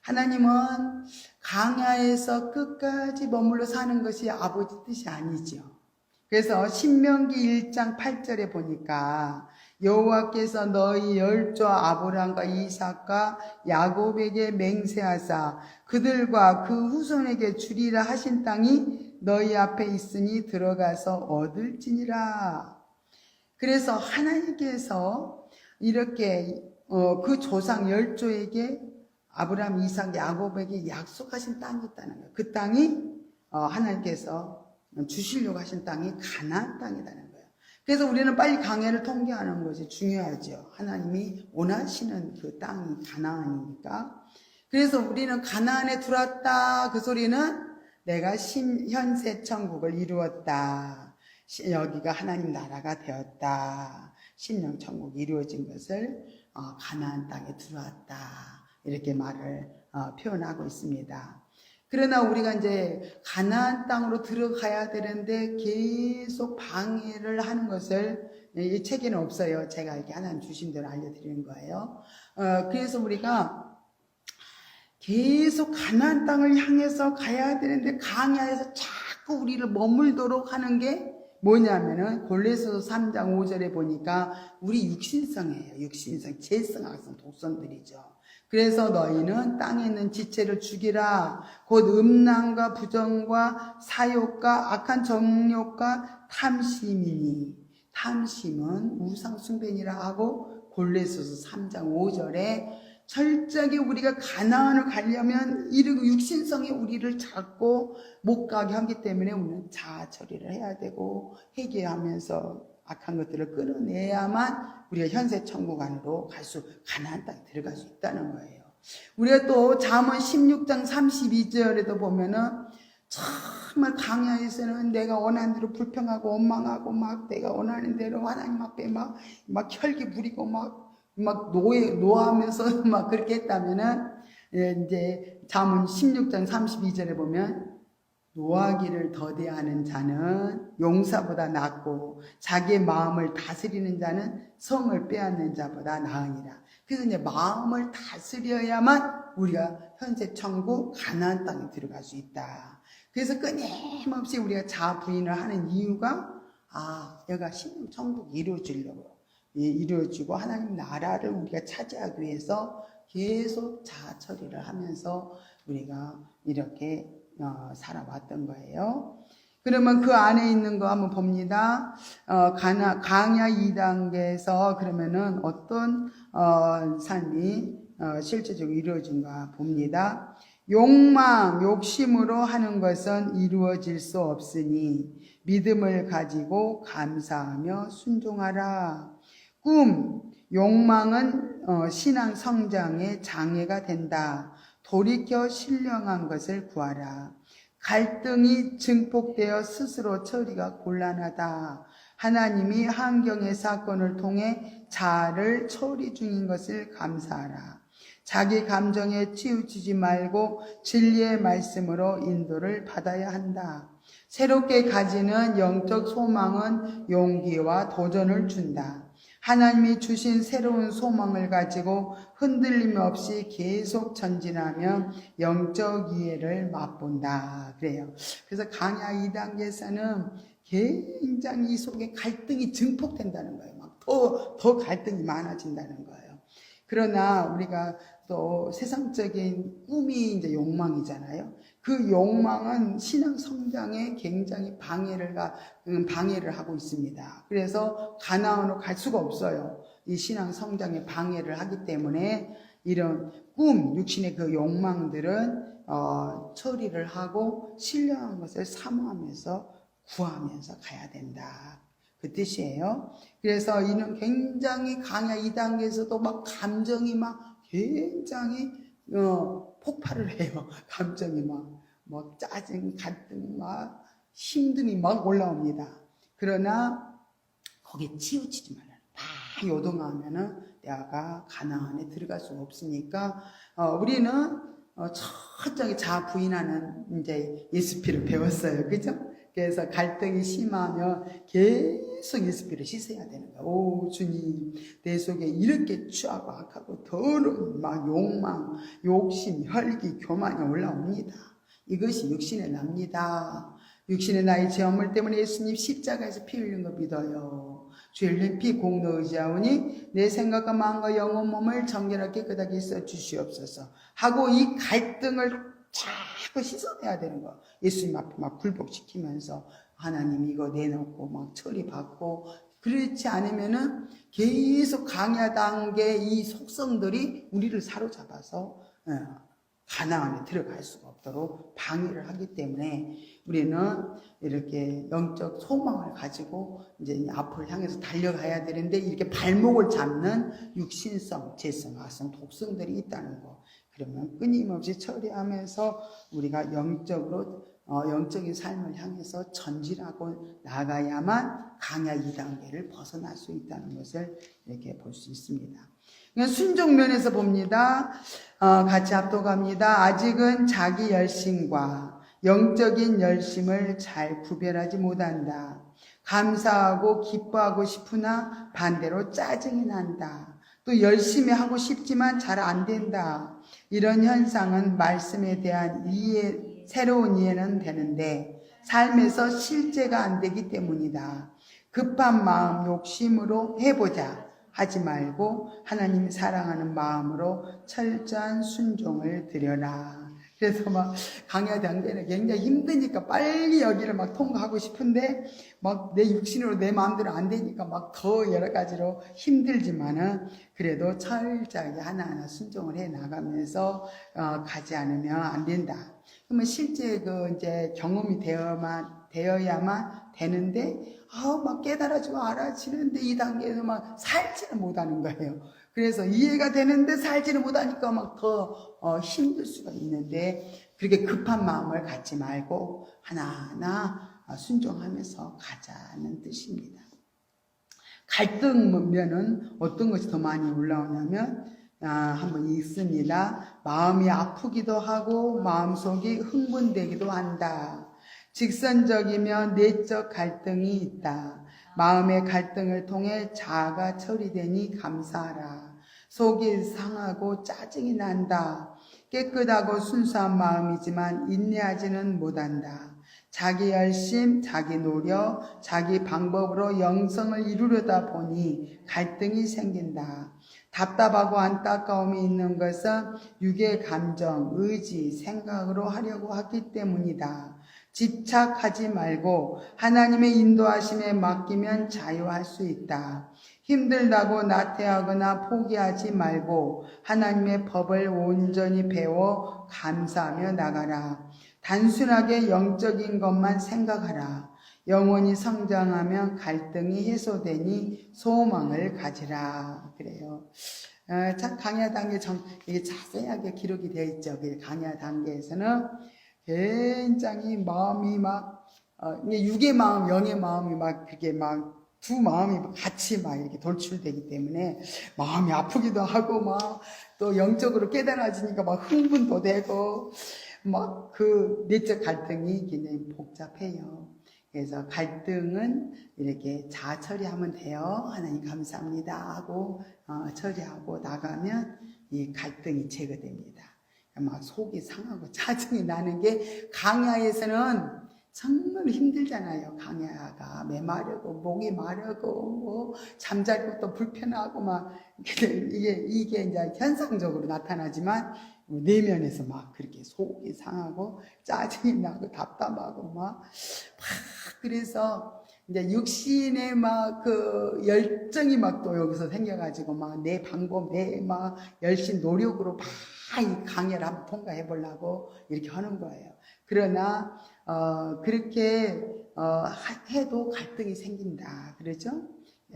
하나님은 강야에서 끝까지 머물러 사는 것이 아버지 뜻이 아니죠. 그래서 신명기 1장 8절에 보니까 여호와께서 너희 열조 아브람과 이삭과 야곱에게 맹세하사 그들과 그 후손에게 주리라 하신 땅이 너희 앞에 있으니 들어가서 얻을지니라. 그래서 하나님께서 이렇게 그 조상 열조에게 아브람, 이삭, 야곱에게 약속하신 땅이 있다는 거예요. 그 땅이 하나님께서 주시려고 하신 땅이 가나안 땅이라는 거예요. 그래서 우리는 빨리 강해를 통계하는 것이 중요하죠. 하나님이 원하시는 그 땅이 가나안이니까. 그래서 우리는 가나안에 들어왔다. 그 소리는 내가 현세 천국을 이루었다. 여기가 하나님 나라가 되었다. 신령 천국이 이루어진 것을 가나안 땅에 들어왔다. 이렇게 말을 표현하고 있습니다. 그러나 우리가 이제 가나안 땅으로 들어가야 되는데 계속 방해를 하는 것을 이 책에는 없어요. 제가 이렇게 하나님 주신 대로 알려드리는 거예요. 그래서 우리가 계속 가나안 땅을 향해서 가야 되는데 강야에서 자꾸 우리를 머물도록 하는 게 뭐냐면은 골로새서 3장 5절에 보니까 우리 육신성이에요. 육신성, 재성, 악성, 독성들이죠. 그래서 너희는 땅에 있는 지체를 죽이라. 곧 음란과 부정과 사욕과 악한 정욕과 탐심이니. 탐심은 우상 숭배니라 하고 골로새서 3장 5절에 철저하게 우리가 가나안을 가려면 이르고 육신성이 우리를 잡고 못 가게 하기 때문에 우리는 자아 처리를 해야 되고 회개하면서 악한 것들을 끊어내야만 우리가 현세 천국 안으로 가나안 땅에 들어갈 수 있다는 거예요. 우리가 또 잠언 16장 32절에도 보면은 정말 강야에서는 내가 원하는 대로 불평하고 원망하고 막 내가 원하는 대로 하나님 앞에 막 혈기 부리고 막 노하면서 막 그렇게 했다면은, 이제 잠언 16장 32절에 보면, 노하기를 더디하는 자는 용사보다 낫고, 자기의 마음을 다스리는 자는 성을 빼앗는 자보다 나으니라. 그래서 이제 마음을 다스려야만 우리가 현세 천국 가나안 땅에 들어갈 수 있다. 그래서 끊임없이 우리가 자아 부인을 하는 이유가, 여기가 신령 천국이 이루어지고 하나님 나라를 우리가 차지하기 위해서 계속 자아 처리를 하면서 우리가 이렇게 살아왔던 거예요. 그러면 그 안에 있는 거 한번 봅니다. 강야 2단계에서 그러면은 어떤 삶이 실제적으로 이루어진가 봅니다. 욕심으로 하는 것은 이루어질 수 없으니 믿음을 가지고 감사하며 순종하라. 욕망은 신앙 성장의 장애가 된다. 돌이켜 신령한 것을 구하라. 갈등이 증폭되어 스스로 처리가 곤란하다. 하나님이 환경의 사건을 통해 자아를 처리 중인 것을 감사하라. 자기 감정에 치우치지 말고 진리의 말씀으로 인도를 받아야 한다. 새롭게 가지는 영적 소망은 용기와 도전을 준다. 하나님이 주신 새로운 소망을 가지고 흔들림 없이 계속 전진하며 영적 이해를 맛본다. 그래요. 그래서 강야 2단계에서는 굉장히 이 속에 갈등이 증폭된다는 거예요. 막 더 갈등이 많아진다는 거예요. 그러나 우리가 또 세상적인 꿈이 이제 욕망이잖아요. 그 욕망은 신앙 성장에 굉장히 방해를 하고 있습니다. 그래서 가나안으로 갈 수가 없어요. 이 신앙 성장에 방해를 하기 때문에 이런 육신의 그 욕망들은 처리를 하고 신령한 것을 사모하면서 구하면서 가야 된다. 그 뜻이에요. 그래서 이는 굉장히 강야 2단계에서도 막 감정이 막 굉장히 폭발을 해요. 감정이 막 짜증, 갈등, 막 힘듦이 막 올라옵니다. 그러나 거기에 치우치지 말아요. 막 요동하면은 내가 가나안에 들어갈 수 없으니까 우리는 철저하게 자아 부인하는 이제 예수피를 배웠어요. 그죠? 그래서 갈등이 심하면 계속 예수피를 씻어야 되는 거예요. 오 주님, 내 속에 이렇게 추하고 악하고 더러운 막 욕망, 욕심, 혈기, 교만이 올라옵니다. 이것이 육신의 납니다. 육신의 나의 죄 허물 때문에 예수님 십자가에서 피 흘린 거 믿어요. 주 흘린 피 공로 의지하오니 내 생각과 마음과 영혼 몸을 정결하게 깨끗하게 써 주시옵소서 하고 이 갈등을 자꾸 씻어내야 되는 거. 예수님 앞에 막 굴복시키면서 하나님 이거 내놓고 막 처리받고 그렇지 않으면은 계속 강야 단계 이 속성들이 우리를 사로잡아서 가나안에 들어갈 수가 없도록 방해를 하기 때문에 우리는 이렇게 영적 소망을 가지고 이제 앞을 향해서 달려가야 되는데 이렇게 발목을 잡는 육신성, 재성, 악성, 독성들이 있다는 거. 그러면 끊임없이 처리하면서 우리가 영적인 삶을 향해서 전진하고 나가야만 강야 2단계를 벗어날 수 있다는 것을 이렇게 볼 수 있습니다. 순종면에서 봅니다. 같이 합독합니다. 아직은 자기 열심과 영적인 열심을 잘 구별하지 못한다. 감사하고 기뻐하고 싶으나 반대로 짜증이 난다. 또 열심히 하고 싶지만 잘 안 된다. 이런 현상은 말씀에 대한 새로운 이해는 되는데 삶에서 실제가 안 되기 때문이다. 급한 마음, 욕심으로 해보자 하지 말고 하나님 사랑하는 마음으로 철저한 순종을 드려라. 그래서 막 강야 단계는 굉장히 힘드니까 빨리 여기를 막 통과하고 싶은데 막 내 육신으로 내 마음대로 안 되니까 막 더 여러 가지로 힘들지만은 그래도 철저하게 하나하나 순종을 해 나가면서 가지 않으면 안 된다. 그러면 실제 이제 경험이 되어야만 되는데 막 깨달아지고 알아지는데 이 단계에서 막 살지는 못하는 거예요. 그래서 이해가 되는데 살지는 못하니까 막 더 힘들 수가 있는데 그렇게 급한 마음을 갖지 말고 하나하나 순종하면서 가자는 뜻입니다. 갈등면은 어떤 것이 더 많이 올라오냐면 한번 읽습니다. 마음이 아프기도 하고 마음속이 흥분되기도 한다. 직선적이며 내적 갈등이 있다. 마음의 갈등을 통해 자아가 처리되니 감사하라. 속이 상하고 짜증이 난다. 깨끗하고 순수한 마음이지만 인내하지는 못한다. 자기 열심, 자기 노력, 자기 방법으로 영성을 이루려다 보니 갈등이 생긴다. 답답하고 안타까움이 있는 것은 육의 감정, 의지, 생각으로 하려고 하기 때문이다. 집착하지 말고 하나님의 인도하심에 맡기면 자유할 수 있다. 힘들다고 나태하거나 포기하지 말고 하나님의 법을 온전히 배워 감사하며 나가라. 단순하게 영적인 것만 생각하라. 영혼이 성장하면 갈등이 해소되니 소망을 가지라. 그래요. 참 강야 단계 이게 자세하게 기록이 되어 있죠. 강야 단계에서는 굉장히 마음이 육의 마음, 영의 마음이 그게 두 마음이 같이 이렇게 돌출되기 때문에 마음이 아프기도 하고 또 영적으로 깨달아지니까 흥분도 되고 그 내적 갈등이 굉장히 복잡해요. 그래서 갈등은 이렇게 자아 처리하면 돼요. 하나님 감사합니다 하고 처리하고 나가면 이 갈등이 제거됩니다. 속이 상하고 짜증이 나는 게 강야에서는 정말 힘들잖아요. 강야가 메마르고 목이 마르고 잠잘 것도 불편하고 이게 이제 현상적으로 나타나지만 내면에서 그렇게 속이 상하고 짜증이 나고 답답하고 그래서 이제 육신의 그 열정이 또 여기서 생겨가지고 내 방법, 내 열심 노력으로 이 강야를 한번 통과해 보려고 이렇게 하는 거예요. 그러나 그렇게 해도 갈등이 생긴다. 그러죠?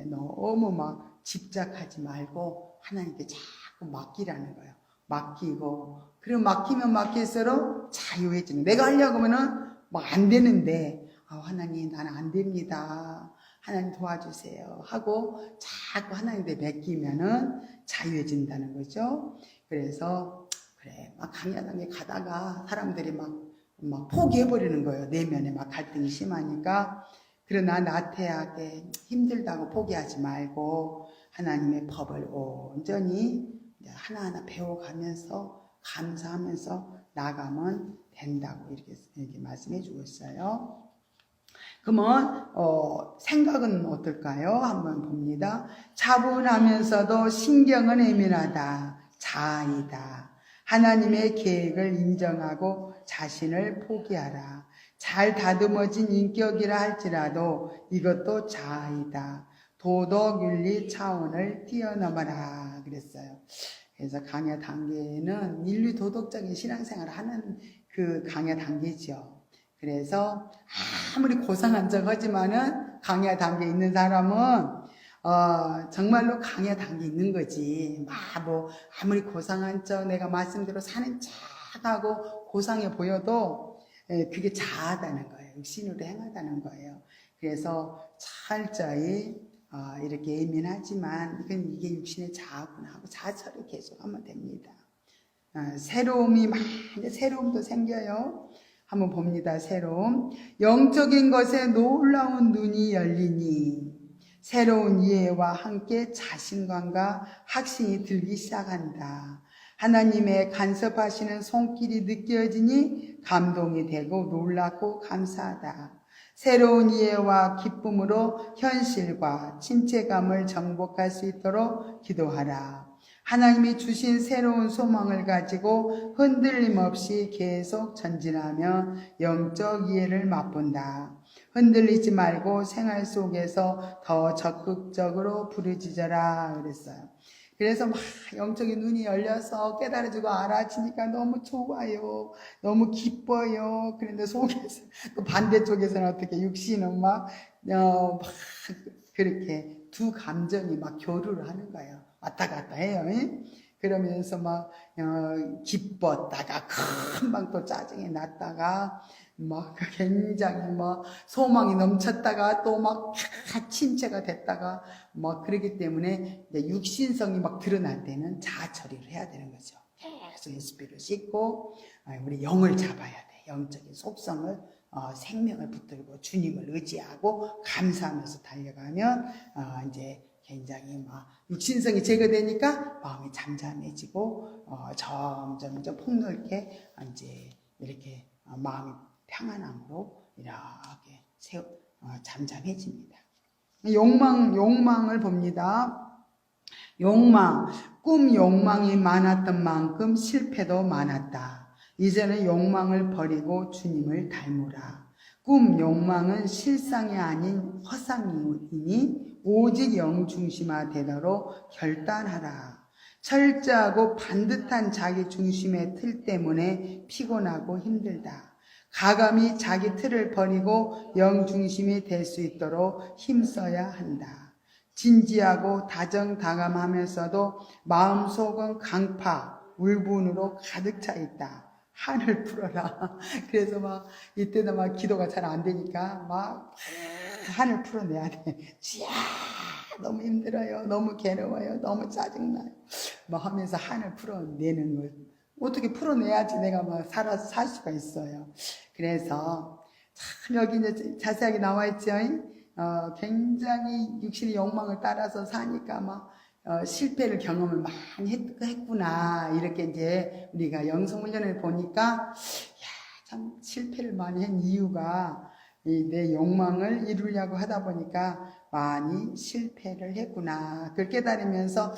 너무 집착하지 말고 하나님께 자꾸 맡기라는 거예요. 맡기고, 그리고 맡기면 맡길수록 자유해지는. 내가 하려고 하면은 안 되는데, 하나님 나는 안 됩니다. 하나님 도와주세요. 하고 자꾸 하나님께 맡기면은 자유해진다는 거죠. 그래서 그래 강야당에 가다가 사람들이 막 포기해버리는 거예요. 내면에 갈등이 심하니까. 그러나 나태하게 힘들다고 포기하지 말고 하나님의 법을 온전히 하나하나 배워가면서 감사하면서 나가면 된다고 이렇게 말씀해 주고 있어요. 그러면 생각은 어떨까요? 한번 봅니다. 차분하면서도 신경은 예민하다. 자아이다. 하나님의 계획을 인정하고 자신을 포기하라. 잘 다듬어진 인격이라 할지라도 이것도 자아이다. 도덕 윤리 차원을 뛰어넘어라 그랬어요. 그래서 강야 단계는 인류 도덕적인 신앙생활을 하는 그 강야 단계죠. 그래서 아무리 고상한 척 하지만은 강야 단계에 있는 사람은 정말로 강야 단계에 있는 거지. 아무리 고상한 척 내가 말씀대로 사는 척하고 고상해 보여도 그게 자아다는 거예요. 육신으로 행하다는 거예요. 그래서 철저히 이렇게 예민하지만 이게 육신의 자아구나 하고 자처를 계속하면 됩니다. 새로움도 생겨요. 한번 봅니다. 새로움. 영적인 것에 놀라운 눈이 열리니 새로운 이해와 함께 자신감과 확신이 들기 시작한다. 하나님의 간섭하시는 손길이 느껴지니 감동이 되고 놀랍고 감사하다. 새로운 이해와 기쁨으로 현실과 침체감을 정복할 수 있도록 기도하라. 하나님이 주신 새로운 소망을 가지고 흔들림 없이 계속 전진하며 영적 이해를 맛본다. 흔들리지 말고 생활 속에서 더 적극적으로 부르짖어라 그랬어요. 그래서 막 영적인 눈이 열려서 깨달아지고 알아지니까 너무 좋아요. 너무 기뻐요. 그런데 속에서 또 반대쪽에서는 어떻게 육신은 막 그렇게 두 감정이 막 교류를 하는 거예요. 왔다 갔다 해요. 그러면서 막 기뻤다가 금방 또 짜증이 났다가 막 굉장히 막 소망이 넘쳤다가 또 막 침체가 됐다가 막 그러기 때문에 이제 육신성이 막 드러날 때는 자아 처리를 해야 되는 거죠. 계속 예수비를 씻고 우리 영을 잡아야 돼. 영적인 속성을 생명을 붙들고 주님을 의지하고 감사하면서 달려가면 이제 굉장히 막 육신성이 제거되니까 마음이 잠잠해지고 점점 폭넓게 이제 이렇게 마음이 평안함으로 이렇게 잠잠해집니다. 욕망을 봅니다. 꿈 욕망이 많았던 만큼 실패도 많았다. 이제는 욕망을 버리고 주님을 닮으라. 꿈 욕망은 실상이 아닌 허상이니 오직 영 중심화되도록 결단하라. 철저하고 반듯한 자기 중심의 틀 때문에 피곤하고 힘들다. 가감히 자기 틀을 버리고 영 중심이 될 수 있도록 힘써야 한다. 진지하고 다정다감하면서도 마음속은 강파, 울분으로 가득 차 있다. 한을 풀어라. 그래서 막 이때도 막 기도가 잘 안 되니까 막 한을 풀어내야 돼. 쥐야 너무 힘들어요. 너무 괴로워요. 너무 짜증나요. 막 하면서 한을 풀어내는 걸 어떻게 풀어내야지 내가 막 살아서 살 수가 있어요. 그래서 참 여기 이제 자세하게 나와 있죠. 굉장히 육신의 욕망을 따라서 사니까 막 실패를 경험을 많이 했구나. 이렇게 이제 우리가 영성훈련을 보니까 참 실패를 많이 한 이유가 내 욕망을 이루려고 하다 보니까 많이 실패를 했구나. 그걸 깨달으면서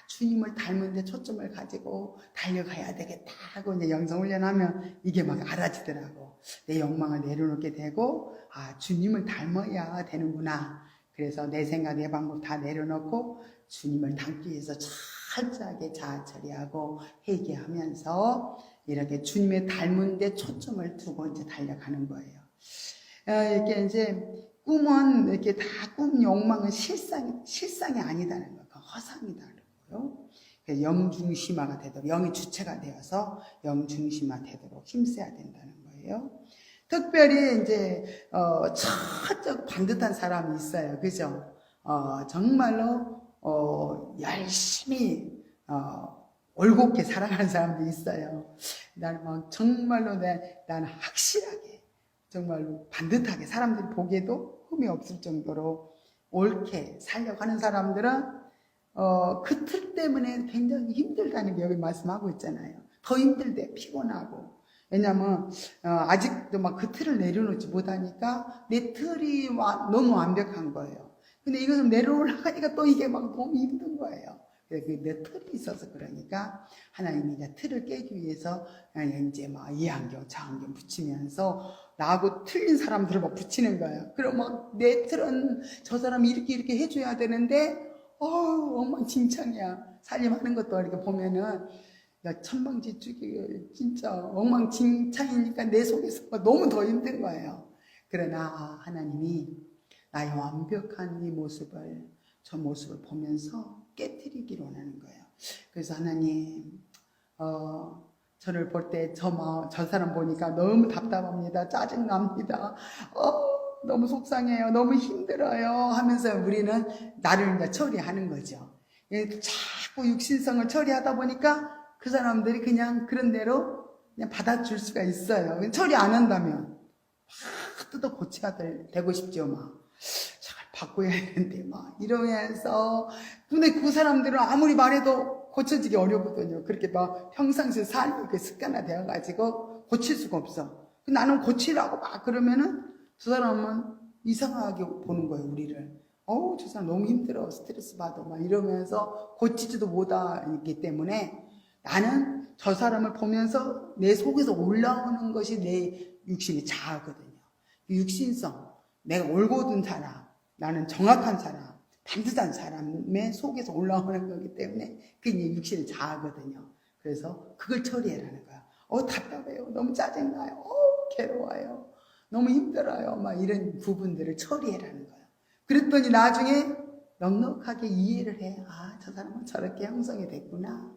주님을 닮은 데 초점을 가지고 달려가야 되겠다 하고 이제 영성훈련하면 이게 막 알아지더라고. 내 욕망을 내려놓게 되고 주님을 닮아야 되는구나. 그래서 내 생각 내 방법 다 내려놓고 주님을 닮기 위해서 철저하게 자아 처리하고 회개하면서 이렇게 주님의 닮은 데 초점을 두고 이제 달려가는 거예요. 이렇게 이제 꿈은 이렇게 다 꿈 욕망은 실상이 아니다는 거예요. 허상이다. 영중심화가 되도록 영이 주체가 되어서 영중심화 되도록 힘써야 된다는 거예요. 특별히 이제 철저하고 반듯한 사람이 있어요. 그죠? 정말로 열심히 올곧게 살아가는 사람도 있어요. 나는 막 정말로 나는 확실하게 정말로 반듯하게 사람들이 보기에도 흠이 없을 정도로 옳게 살려고 하는 사람들은 그 틀 때문에 굉장히 힘들다는 게 여기 말씀하고 있잖아요. 더 힘들대, 피곤하고. 왜냐면 아직도 막 그 틀을 내려놓지 못하니까 내 틀이 너무 완벽한 거예요. 근데 이것을 내려올라가니까 또 이게 막 너무 힘든 거예요. 내 틀이 있어서 그러니까 하나님이 이제 틀을 깨기 위해서 이제 막 이 안경 저 안경 붙이면서 나하고 틀린 사람들을 막 붙이는 거예요. 그럼 막 내 틀은 저 사람이 이렇게 해줘야 되는데 엉망진창이야. 살림하는 것도 이렇게 보면은 천방지축이 진짜 엉망진창이니까 내 속에서 너무 더 힘든 거예요. 그러나 하나님이 나의 완벽한 이 모습을 저 모습을 보면서 깨트리기를 원하는 거예요. 그래서 하나님 저를 볼 때 저 사람 보니까 너무 답답합니다. 짜증납니다. 너무 속상해요. 너무 힘들어요. 하면서 우리는 나를 이제 처리하는 거죠. 자꾸 육신성을 처리하다 보니까 그 사람들이 그냥 그런 대로 그냥 받아줄 수가 있어요. 처리 안 한다면 막 뜯어 고쳐야 되고 싶죠. 막 잘 바꿔야 되는데 막 이러면서 근데 그 사람들은 아무리 말해도 고쳐지기 어렵거든요. 그렇게 막 평상시 삶이 그 습관화되어 가지고 고칠 수가 없어. 나는 고치라고 막 그러면은 두 사람은 이상하게 보는 거예요, 우리를. 저 사람 너무 힘들어, 스트레스 받아 막 이러면서 고치지도 못하기 때문에 나는 저 사람을 보면서 내 속에서 올라오는 것이 내 육신이 자아거든요. 육신성, 내가 올곧은 사람, 나는 정확한 사람, 반듯한 사람의 속에서 올라오는 거기 때문에 그게 육신의 자아거든요. 그래서 그걸 처리해라는 거야. 답답해요. 너무 짜증나요. 괴로워요. 너무 힘들어요. 막 이런 부분들을 처리해라는 거야. 그랬더니 나중에 넉넉하게 이해를 해. 저 사람은 저렇게 형성이 됐구나.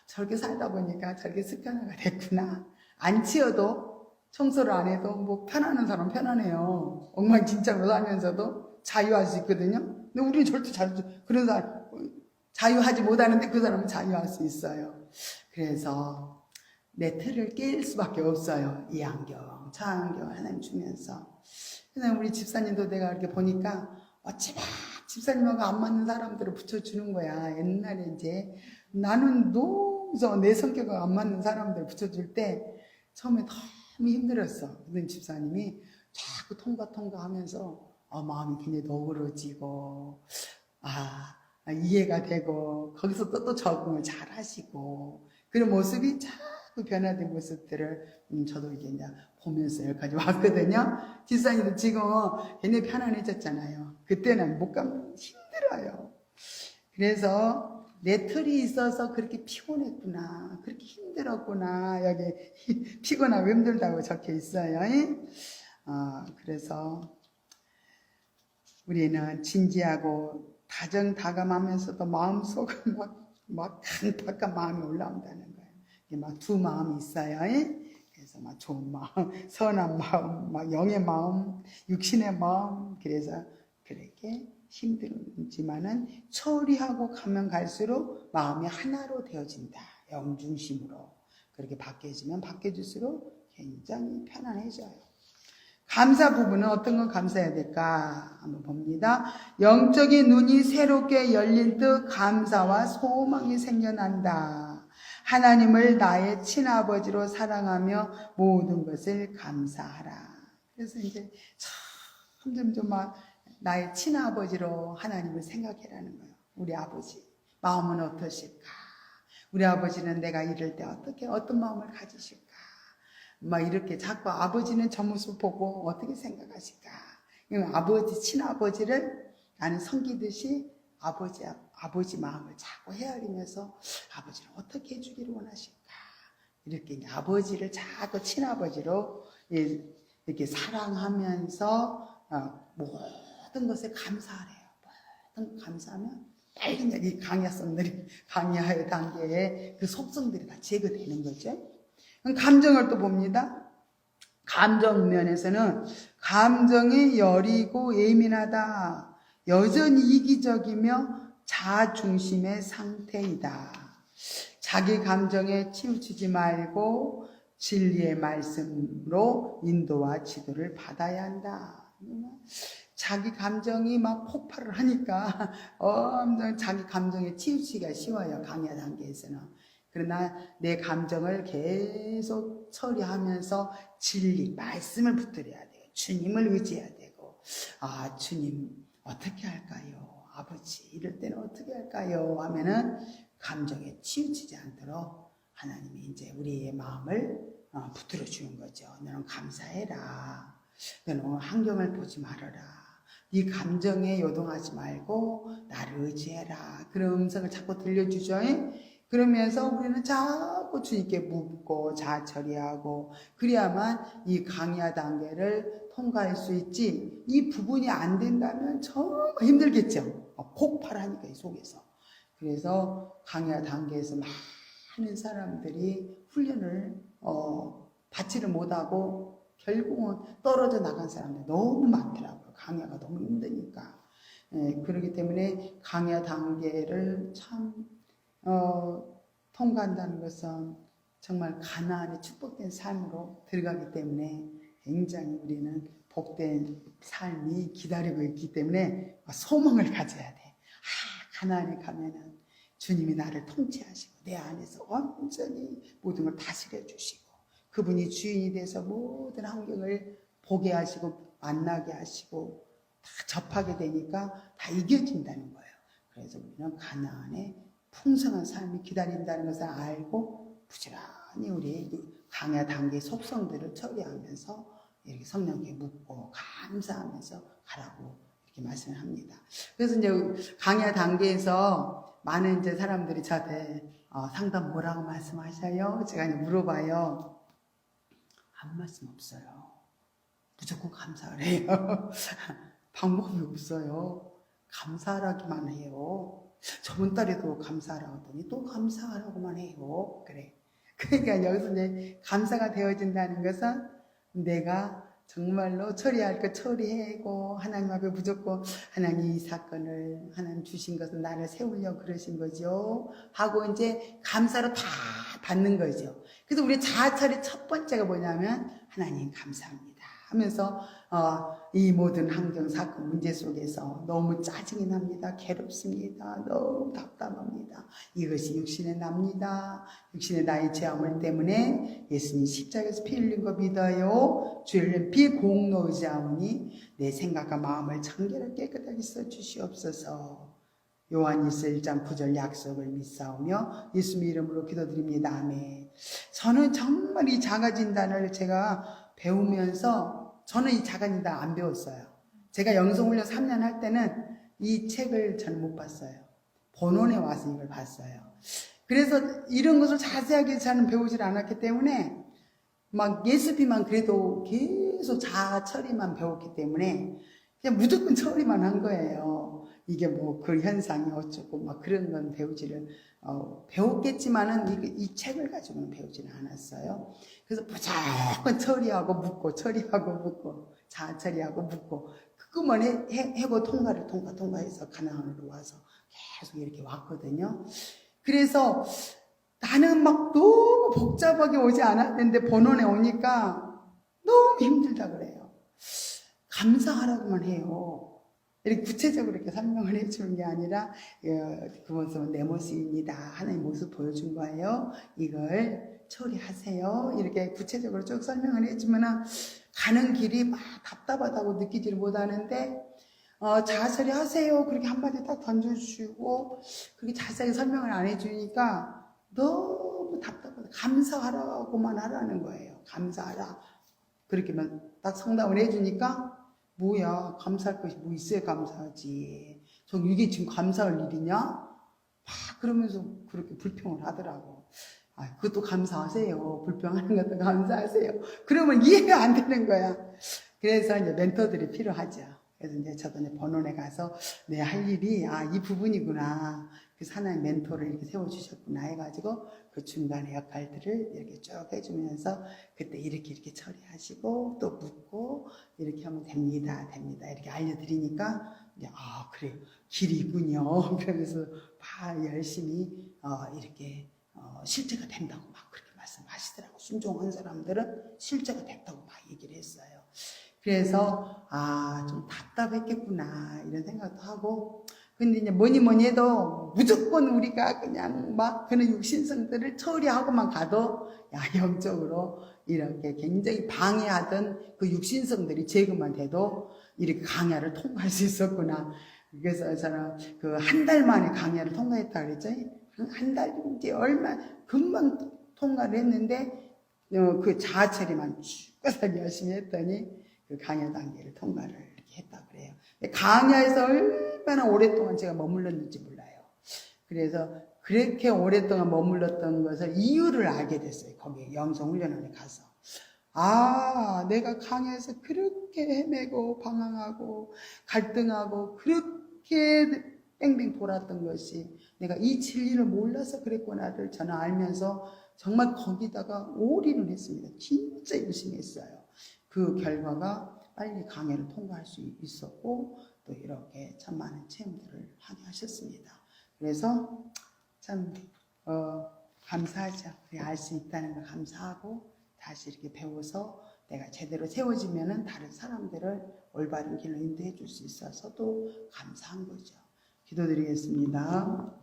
저렇게 살다 보니까 저렇게 습관화가 됐구나. 안 치워도 청소를 안 해도 뭐 편안한 사람 편안해요. 엉망진창으로 살면서도 자유할 수 있거든요. 근데 우리는 절대 그런 사람 자유하지 못하는데 그 사람은 자유할 수 있어요. 그래서 내 틀을 깰 수밖에 없어요. 이 안경, 저 안경 하나님 주면서. 그냥 우리 집사님도 내가 이렇게 보니까 어찌나 집사님하고 안 맞는 사람들을 붙여주는 거야. 옛날에 이제 나는 너무 내 성격과 안 맞는 사람들을 붙여줄 때 처음에 너무 힘들었어. 그랬더니 집사님이 자꾸 통과 하면서 마음이 굉장히 너그러지고 이해가 되고 거기서 또 적응을 잘 하시고 그런 모습이 자꾸 변화된 모습들을 저도 이게 이제 보면서 여기까지 왔거든요. 집사님도 지금 굉장히 편안해졌잖아요. 그때는 못 가면 힘들어요. 그래서 내 틀이 있어서 그렇게 피곤했구나, 그렇게 힘들었구나. 여기 피곤하고 힘들다고 적혀 있어요. 그래서 우리는 진지하고 다정다감하면서도 마음속은 막 강팍한 마음이 올라온다는 거예요. 이게 막 두 마음이 있어요. 그래서 막 좋은 마음, 선한 마음, 막 영의 마음, 육신의 마음. 그래서 그렇게 힘들지만은 처리하고 가면 갈수록 마음이 하나로 되어진다. 영중심으로 그렇게 바뀌어질수록 굉장히 편안해져요. 감사 부분은 어떤 건 감사해야 될까? 한번 봅니다. 영적인 눈이 새롭게 열린 듯 감사와 소망이 생겨난다. 하나님을 나의 친아버지로 사랑하며 모든 것을 감사하라. 그래서 이제 점점 막 나의 친아버지로 하나님을 생각해라는 거예요. 우리 아버지 마음은 어떠실까? 우리 아버지는 내가 이럴 때 어떤 마음을 가지실까? 막 이렇게 자꾸 아버지는 저 모습 보고 어떻게 생각하실까? 아버지, 친아버지를 나는 섬기듯이 아버지 마음을 자꾸 헤아리면서 아버지는 어떻게 해주기를 원하실까? 이렇게 아버지를 자꾸 친아버지로 이렇게 사랑하면서 모든 것에 감사하래요. 모든 것 감사하면 빨리 이 강야의 단계에 그 속성들이 다 제거되는 거죠. 감정을 또 봅니다. 감정 면에서는 감정이 여리고 예민하다. 여전히 이기적이며 자중심의 상태이다. 자기 감정에 치우치지 말고 진리의 말씀으로 인도와 지도를 받아야 한다. 자기 감정이 막 폭발을 하니까 자기 감정에 치우치기가 쉬워요. 강야 단계에서는. 그러나 내 감정을 계속 처리하면서 진리, 말씀을 붙들어야 돼요. 주님을 의지해야 되고 주님 어떻게 할까요? 아버지 이럴 때는 어떻게 할까요? 하면은 감정에 치우치지 않도록 하나님이 이제 우리의 마음을 붙들어 주는 거죠. 너는 감사해라. 너는 환경을 보지 말아라. 네 감정에 요동하지 말고 나를 의지해라. 그런 음성을 자꾸 들려주죠. 그러면서 우리는 자꾸 주님께 묻고 자처리하고 그래야만 이 강야 단계를 통과할 수 있지. 이 부분이 안 된다면 정말 힘들겠죠. 폭발하니까 이 속에서. 그래서 강야 단계에서 많은 사람들이 훈련을 받지를 못하고 결국은 떨어져 나간 사람들이 너무 많더라고요. 강야가 너무 힘드니까. 그렇기 때문에 강야 단계를 참 통과한다는 것은 정말 가나안의 축복된 삶으로 들어가기 때문에 굉장히 우리는 복된 삶이 기다리고 있기 때문에 소망을 가져야 돼. 가나안에 가면은 주님이 나를 통치하시고 내 안에서 완전히 모든 걸 다스려 주시고 그분이 주인이 돼서 모든 환경을 보게 하시고 만나게 하시고 다 접하게 되니까 다 이겨진다는 거예요. 그래서 우리는 가나안에 풍성한 삶이 기다린다는 것을 알고 부지런히 우리의 강야 단계 속성들을 처리하면서 이렇게 성령께 묻고 감사하면서 가라고 이렇게 말씀을 합니다. 그래서 이제 강야 단계에서 많은 이제 사람들이 저한테 상담 뭐라고 말씀하셔요? 제가 이제 물어봐요. 아무 말씀 없어요. 무조건 감사를 해요. 방법이 없어요. 감사하기만 해요. 저번 달에도 감사하라고 하더니 또 감사하라고만 해요. 그래. 그러니까 여기서 이제 감사가 되어진다는 것은 내가 정말로 처리할 거 처리하고 하나님 앞에 무조건 하나님 이 사건을 하나님 주신 것은 나를 세우려고 그러신 거죠 하고 이제 감사로 다 받는 거죠. 그래서 우리 자아처리 첫 번째가 뭐냐면 하나님 감사합니다 하면서 이 모든 환경 사건 문제 속에서 너무 짜증이 납니다. 괴롭습니다. 너무 답답합니다. 이것이 육신의 납니다. 육신의 나의 죄함을 때문에 예수님 십자가에서 피 흘린 거 믿어요. 주를 비공로의지하오니 내 생각과 마음을 청결하게 깨끗하게 써주시옵소서. 요한일서 1장 9절 약속을 믿사오며 예수님 이름으로 기도드립니다. 아멘. 저는 정말 이 자가진단을 제가 배우면서 저는 이 자가진단 안 배웠어요. 제가 영성훈련 3년 할 때는 이 책을 저는 못 봤어요. 본원에 와서 이걸 봤어요. 그래서 이런 것을 자세하게 저는 배우질 않았기 때문에 막 예수비만 그래도 계속 자아 처리만 배웠기 때문에 그냥 무조건 처리만 한 거예요. 이게 뭐 그 현상이 어쩌고 막 그런 건 배우지를 배웠겠지만은 이 책을 가지고는 배우지는 않았어요. 그래서 무조건 처리하고 묻고 처리하고 묻고 자아 처리하고 묻고 그것만 해고 통과해서 가나안으로 와서 계속 이렇게 왔거든요. 그래서 나는 막 너무 복잡하게 오지 않았는데 본원에 오니까 너무 힘들다 그래요. 감사하라고만 해요. 이렇게 구체적으로 이렇게 설명을 해주는 게 아니라 그 모습은 내 모습입니다. 하나님 모습 보여준 거예요. 이걸 처리하세요. 이렇게 구체적으로 쭉 설명을 해주면 가는 길이 막 답답하다고 느끼지를 못하는데 자아 처리하세요. 그렇게 한마디 딱 던져주시고 그렇게 자세하게 설명을 안 해주니까 너무 답답하다. 감사하라고만 하라는 거예요. 감사하라. 그렇게만 딱 상담을 해주니까 뭐야 감사할 것이 뭐 있어야 감사하지. 이게 지금 감사할 일이냐? 막 그러면서 그렇게 불평을 하더라고. 그것도 감사하세요. 불평하는 것도 감사하세요. 그러면 이해가 안 되는 거야. 그래서 이제 멘토들이 필요하죠. 그래서 이제 저도 이제 본원에 가서 내 할 일이 이 부분이구나. 그래서 하나의 멘토를 이렇게 세워주셨구나 해가지고 그 중간의 역할들을 이렇게 쭉 해주면서 그때 이렇게 처리하시고 또 묻고 이렇게 하면 됩니다. 이렇게 알려드리니까 이제 그래요. 길이 있군요. 그러면서 열심히 이렇게 실제가 된다고 막 그렇게 말씀하시더라고. 순종한 사람들은 실제가 됐다고 막 얘기를 했어요. 그래서 좀 답답했겠구나 이런 생각도 하고 근데 이제 뭐니 해도 무조건 우리가 그냥 막 그런 육신성들을 처리하고만 가도 영적으로 이렇게 굉장히 방해하던 그 육신성들이 제거만 돼도 이렇게 강야를 통과할 수 있었구나. 그래서 저는 그 한 달 만에 강야를 통과했다 그랬죠. 한 달인지 얼마 금방 통과를 했는데 그 자아 처리만 쭉까지 열심히 했더니 그 강야 단계를 통과를 이렇게 했다 그래요. 강야에서 얼마나 오랫동안 제가 머물렀는지 몰라요. 그래서 그렇게 오랫동안 머물렀던 것을 이유를 알게 됐어요. 거기 영성훈련원에 가서. 내가 강야에서 그렇게 헤매고 방황하고 갈등하고 그렇게 뺑뺑 돌았던 것이 내가 이 진리를 몰라서 그랬구나를 저는 알면서 정말 거기다가 올인을 했습니다. 진짜 열심히 했어요. 그 결과가 빨리 강야를 통과할 수 있었고 또 이렇게 참 많은 체험들을 하게 하셨습니다. 그래서 참 감사하죠. 알 수 있다는 걸 감사하고 다시 이렇게 배워서 내가 제대로 세워지면은 다른 사람들을 올바른 길로 인도해 줄 수 있어서 또 감사한 거죠. 기도드리겠습니다.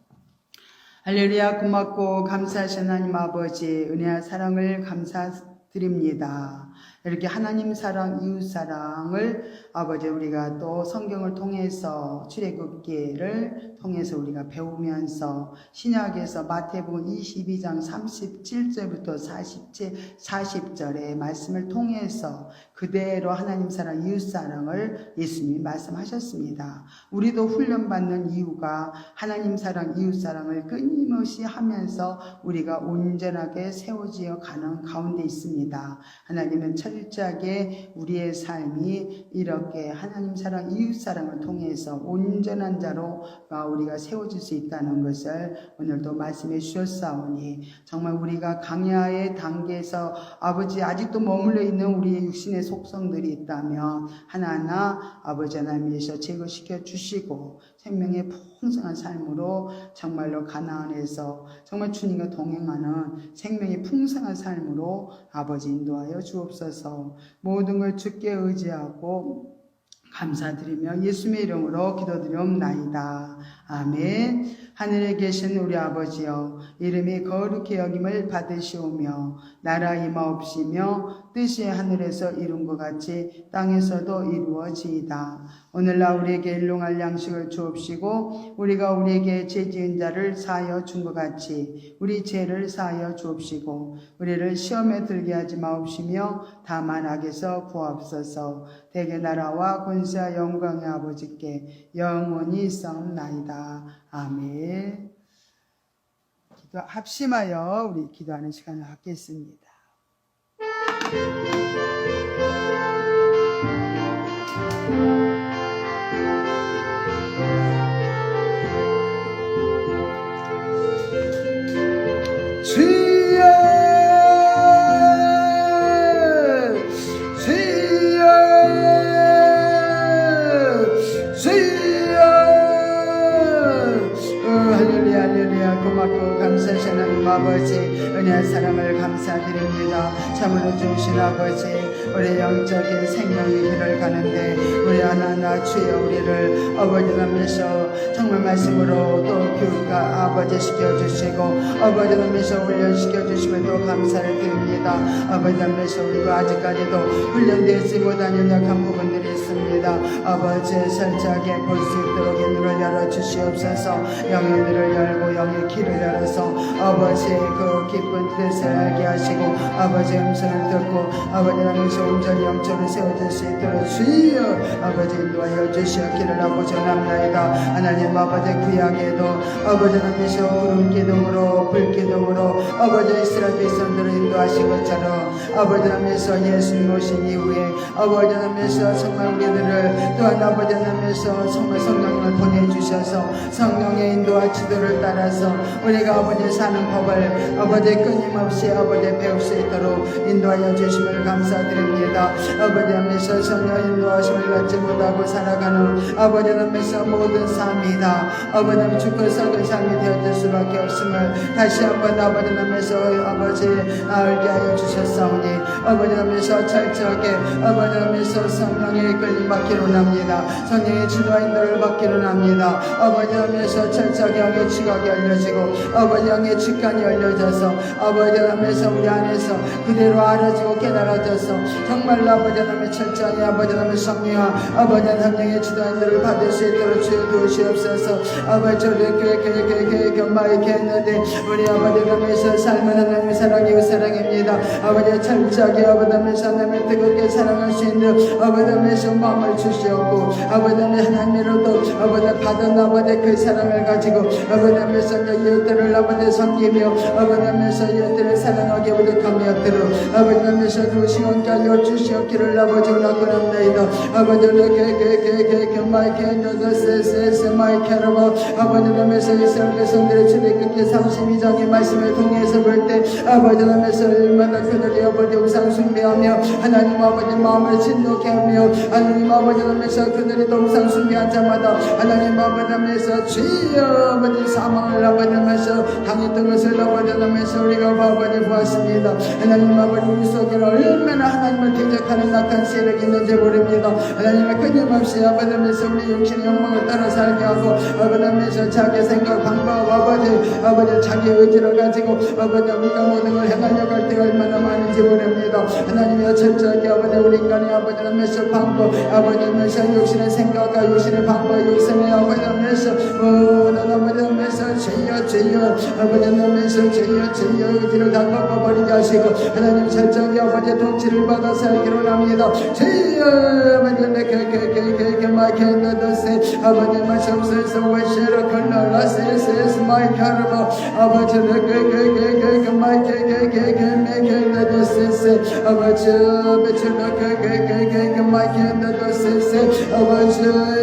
할렐루야. 고맙고 감사하신 하나님 아버지 은혜와 사랑을 감사드립니다. 이렇게 하나님 사랑, 이웃 사랑을 아버지 우리가 또 성경을 통해서 출애굽기를 통해서 우리가 배우면서 신약에서 마태복음 22장 37절부터 40절의 말씀을 통해서 그대로 하나님 사랑, 이웃 사랑을 예수님이 말씀하셨습니다. 우리도 훈련받는 이유가 하나님 사랑, 이웃 사랑을 끊임없이 하면서 우리가 온전하게 세워지어 가는 가운데 있습니다. 하나님은 철저하게 우리의 삶이 이렇게 하나님 사랑, 이웃 사랑을 통해서 온전한 자로 우리가 세워질 수 있다는 것을 오늘도 말씀해 주셨사오니 정말 우리가 강야의 단계에서 아버지 아직도 머물러 있는 우리의 육신의 속성들이 있다면 하나하나 아버지 하나님께서 제거시켜 주시고 생명의 풍성한 삶으로 정말로 가나안에서 정말 주님과 동행하는 생명의 풍성한 삶으로 아버지 인도하여 주옵소서. 모든 걸 주께 의지하고 감사드리며 예수님의 이름으로 기도드리옵나이다. 아멘. 하늘에 계신 우리 아버지여, 이름이 거룩히 여김을 받으시오며 나라 임하옵시며 뜻이 하늘에서 이룬 것 같이 땅에서도 이루어지이다. 오늘날 우리에게 일용할 양식을 주옵시고 우리가 우리에게 죄지은 자를 사하여 준 것 같이 우리 죄를 사하여 주옵시고 우리를 시험에 들게 하지 마옵시며 다만 악에서 구하옵소서. 대개 나라와 권세와 영광의 아버지께 영원히 있사옵나이다. 아멘. 합심하여 우리 기도하는 시간을 갖겠습니다. 주여 주여 주여 할렐루야 할렐루야. 고맙고 감사하신 하나님 아버지 은혜와 사랑을 감사드립니다. 참으로 주신 아버지 우리 영적인 생명의 길을 가는데 우리 하나하나 주여 우리를 아버지 하면서 정말 말씀으로 또 교육과 아버지 시켜주시고 아버지 하면서 훈련시켜 주시면도 감사를 드립니다. 아버지 하면서 우리가 아직까지도 훈련되지 못한 연약한 부분들이 있습니다. 아버지 철저하게 볼 수 있도록 눈을 열어주시옵소서. 영의 눈을 열고 영의 길을 열어서 아버지 그 기쁜 뜻을 알게 하시고 아버지 음성을 듣고 아버지 하면서 온전히 영적으로 세워질 수 있도록 주여 아버지 인도하여 주시옵기를 아버지 원합나이다. 하나님 아버지 구약에도 아버지 하면서 구름 기둥으로 불 기둥으로 아버지 이스라엘 백성들을 인도하신 것처럼 아버지 하면서 예수님 오신 이후에 아버지 하면서 정말 우리들을 또한 아버지 하면서 정말 성령을 보내주셔서 성령의 인도와 지도를 따라서 우리가 아버지 사는 법을 아버지 끊임없이 아버지 배울 수 있도록 인도하여 주심을 감사드립니다. 아버지 하면서 성령 인도하심을 받지 못하고 살아가는 아버지 하면서 모든 삶이다. 아버지 하면 죽고 썩은 삶이 되어질 수밖에 없음을 다시 한번 아버지 하면서 아버지 알게 하여 주셨사오니 아버지 하면서 철저하게 아버지 하면서 성령의 이끌림 받기로 합니다. 성령의 지도와 인도를 받기로 합니다. 아버지 하면서 철저하게 영의 지각이 열려지고 아버지 영의 직관이 열려져서 아버지 하면서 우리 안에서 그대로 알아지고 깨달아져서 정말로 아버지 하나님 철저하게 아버지 하나님 성령과 아버지 성령의 지도와 인도를 받을 수 있도록 주여 도우시옵소서. 아버지 우리 견마이게 했는데 우리 아버지 하나님에서 삶은 하나님의 사랑이고 사랑입니다. 아버지 철저하게 아버지 하나님에서 하나님을 뜨겁게 사랑할 수 있는 아버지 하나님에서 마음을 주시옵고 아버지 하나님으로도 아버지 받은 아버지 그 사랑을 가지고 아버지 하나님에서 이웃들을 아버지 섬기며 아버지 하나님에서 이웃들을 사랑하게 오죽하며 들어 아버지 하나님에서 그 시간까지 주시옵기를 아버지 원하옵나이다. 아버지 이렇게 마이케 너더세세 마이케라고 아버지 하나님에서 이스라엘 백성들의 출애굽기 32장의 말씀을 통해서 볼 때 아버지 하나님에서 얼마나 그들이 아버지 우상 숭배하며 하나님 아버지 마음을 진노케 하며 하나님 아버지 하나님에서 그들이 우상 숭배한 자마다 하나님 아버지 하나님에서 주여 아버지 사망을 아버지 하나님에서 당했던 것을 아버지 하나님에서 우리가 아버지 보았습니다. 하나님 아버지 우리 속에 얼마나 하나님 하나님을 대적하는 나타난 세력이 있는지 모릅니다. 하나님을 끊임없이 아버지면서 우리 육신의 욕망을 따라 살게 하고 아버지면서 자기 생각 방법 아버지 자기 의지를 가지고 아버지 우리가 모든 걸 행하려고 할 때가 얼마나 많은지 모릅니다. 하나님의 철저하게 아버지 우리 인간의 아버지면서 방법 아버지면서 육신의 생각과 육신의 방법 육신의 아버지면서 아버지면서 죄여 아버지면서 죄여 의지를 다 꺾어버리게 하시고 하나님 철저하게 아버지 통치를 받아 살기로 합니다. 죄여 아버지 마이캔더세 아버지 마셔서 와셔로 컬러라세스 마이카르바 아버지 마이캔더세 아버지 마이캔더세 아버지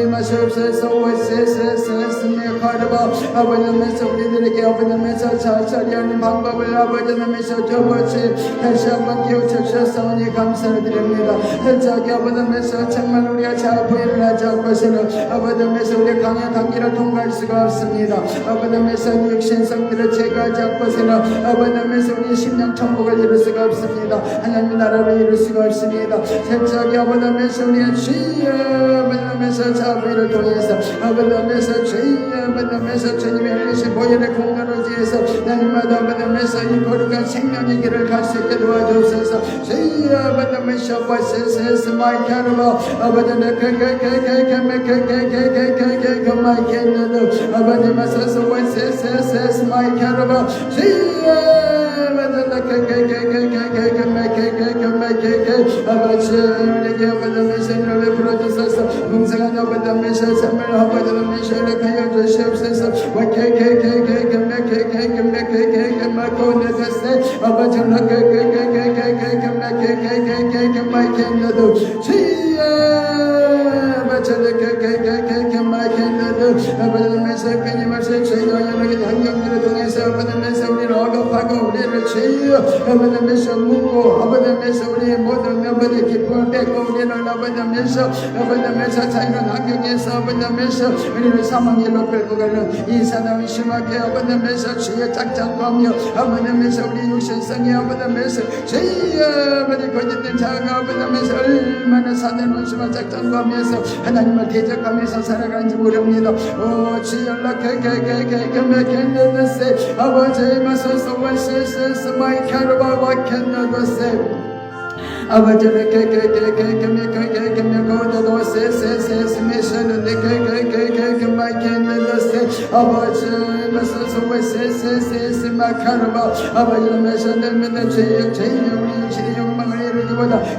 마셔서 와세스 마이카르바 아버지면서 우리들에게 아버지면서 처리하는 방법을 아버지면서 저버지 다시 한번 기억하셨사오니 감사를 드립니다. 철저하게 아버지면서 정말 우리가 자부인을 하지 않고서는 아버지면서 우리의 강한 단계를 통과할 수가 없습니다. 아버지면서 육신성들을 제거하지 않고서는 아버지면서 우리 심령 천국을 이룰 수가 없습니다. 하나님 나라를 이룰 수가 없습니다. 철저하게 아버지면서 우리의 주여 아버지면서 자부인을 통해서 아버지면서 주여 아버지면서 주님의 흘리신 보혈의 공로를 지해서 날마다 아버지면서 이 거룩한 생명의 길을 갈 수 있게 도와주옵소서. 주여 아버지면서 와세세스 마이카르바 아버지는 아버지면서 와세세스 마이카르바 주여 아버지 우리에게 아버지면서 이름을 불러주소서. 풍성한 아버지면서 삶을 아버지면서 이렇게 주시옵소서. 아버지면서 끊임없이 죄가연하게 단경들을 통해서 아버지면서 우리를 억압하고 우리를 죄여 아버지면서 묻고 아버지면서 우리의 모든 아버지 기쁨을 뺏고 우리를 아버지면서 자유로운 환경에서 아버지면서 우리를 사망길로 끌고 가는 이 사람을 심하게 아버지면서 주의 짝짝하며 아버지면서 우리 육신성이 아버지면서 주의 아버지 거짓된 자가 아버지면서 얼마나 사는 원수만 짝짝하면서 하나님을 대적하면서 살아가는지 모릅니다. 오 주여 아버지 마소서 원세스 마이카르바 와켄너더세 아버지는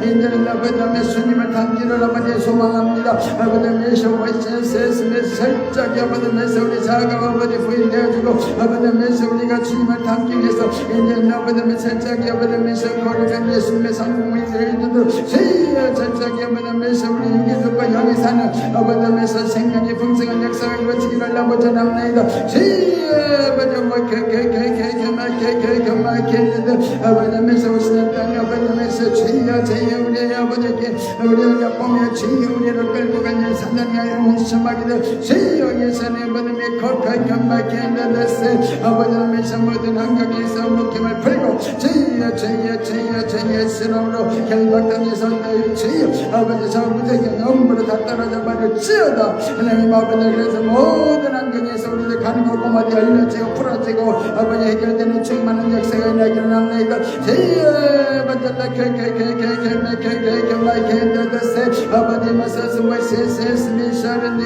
인자는 아버지의 주님을 담기를 아버지 소망합니다. 아버지의 쇼와이센스의 설정이 아버지의 우리 자가 아버지 부인되어주고 아버지의 우리가 주님을 담기 위해서 인자는 아버지의 설정이 아버지의 거룩한 예수님의 성공을 이루도록 주여 설정이 아버지의 우리 유기들과 영이 사는 아버지의 생명의 풍성한 역사를 거치기를 나고 전합니다. 주여 아버지 아버지의 오시는 땅 아버지의 주여 우리 아버지께 우리를 보며 주여 우리를 끌고 가는 사단의 원수마귀들 주여 예수의 아버지의 거룩한 경박에 있는데 아버지의 모든 환경에서 묶임을 풀고 주여 예수로 결박당해서 너희 주여 아버지 저부터에게 엄부로 다 떨어져 버릴지어다. 하나님 아버지 그래서 모든 환경에서 우리들 가는 것 고마디 열려지고 풀어지고 아버지 해결되는 충만한 역사가 일어나기를 합니다. 주여 아버지 마사스 와세세스 미샤는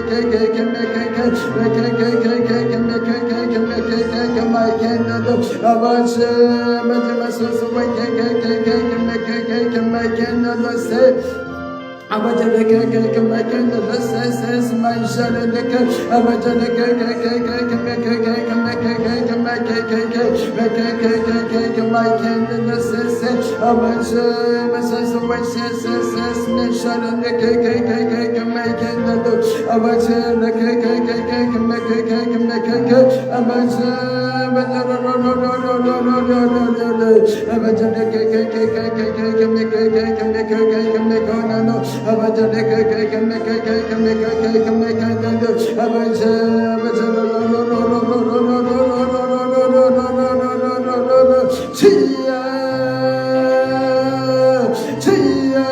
지야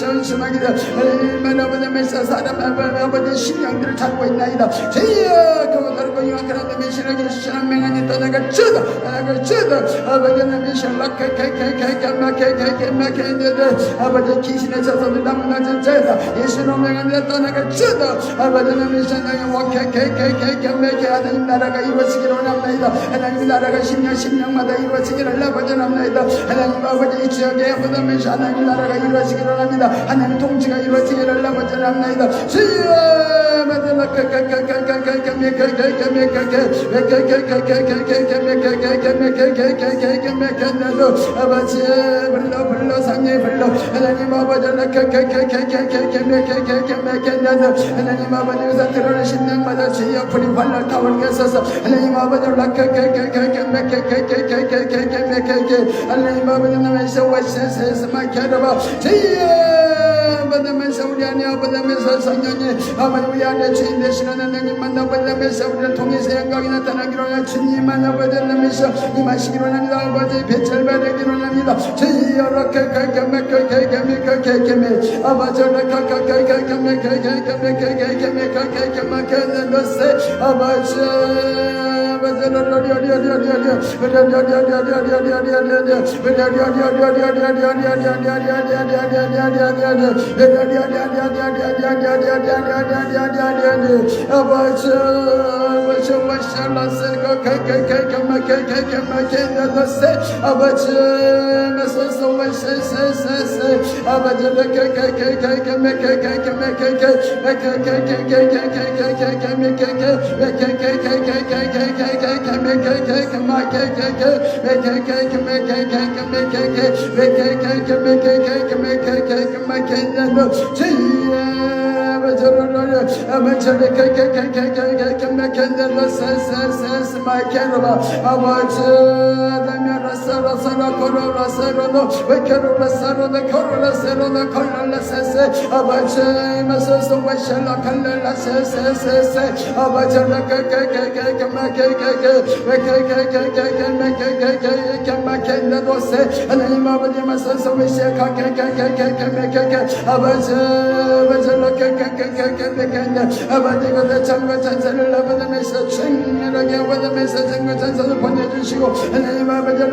심하기다 하나님 아버지 메시아 사람 아버지 신령들을 찾고 있나이다 주여 그거 다르고 영악한 놈의 신에게 신앙 맹한이 떠나가 주다 아버지 놈의 신락 아버지 귀신의 자손들 나무나진 자다 예수로 맹한이 떠나가 주다 아버지 놈의 신앙이 와케케케케케케 하나님 나라가 이루어지기를 원합니다 하나님 나라가 십년마다 이루어지기를 아버지 원합니다 하나님 아버지 이 지역에 아버지 하나님 나라가 이루어지기를 원합니다 하나님 통치가 이루어지기를 아버지 원합니다 주여 아버지 불러 상예 불러 하나님 아버지 하나님 아버지 의사 들어오는 심령마다 주여 불이 활락 타오르게 하소서 하나님 아버지 하나님 아버지 나면서 와셔서 마케르바 주여 받으면서 우리 안에 아버지면서 성령님 아버지 우리 안에 주인 되시는 하나님만 아버지면서 우리를 통해서 영광이 나타나기로 하여 주님만 아버지면서 임하시기로 합니다 아버지 배철 받으기로 합니다 주여 아버지 하나님 아버지 마소서 메시아 아버지 그 참과 찬사를 아버지면서 충만하게 아버지면서 참과 찬사를 보내주시고 하나님 아버지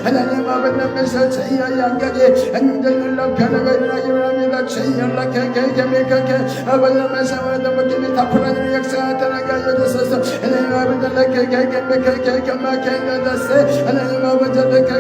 하나님 아버지면서 저희의 양각에 안전을 높여나가 일어나기를 합니다. 주의 아버지면서 아버지 다 풀어지는 역사가 나타나게 하여 주소서 하나님 아버지 하나님 아버지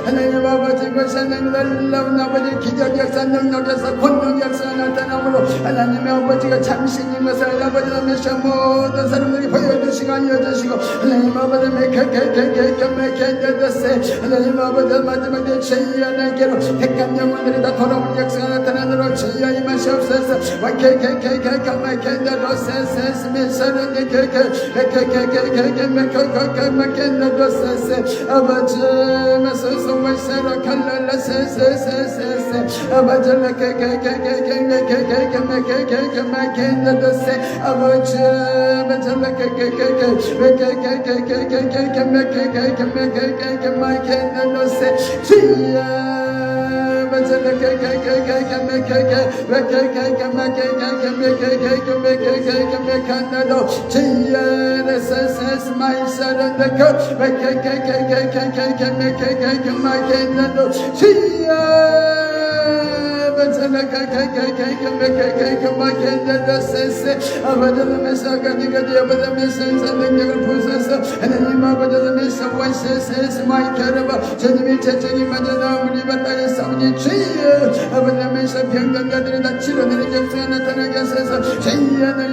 하나님 아버지 하나님 아버지 기적 역사 능력에서 권능 역사가 나타나므로 하나님의 아버지가 참신인 것을 아버지라면서 모든 사람들이 보여주시고 알려주시고 하나님 아버지 하나님 아버지 마지막에 주의 하나님께로 택한 영혼들이 다 돌아온 역사가 나타나므로 주여 임하시옵소서 아버지 마소서 마세라 칼랄라 아버지 아버지 하나님 아버지 세세 마이 캐러바 주님이 제정이 맞아나 우리 바다에 싸우니 주여 아버지 병든자들이 다 치료되는 역사가 나타나게 하소서 주여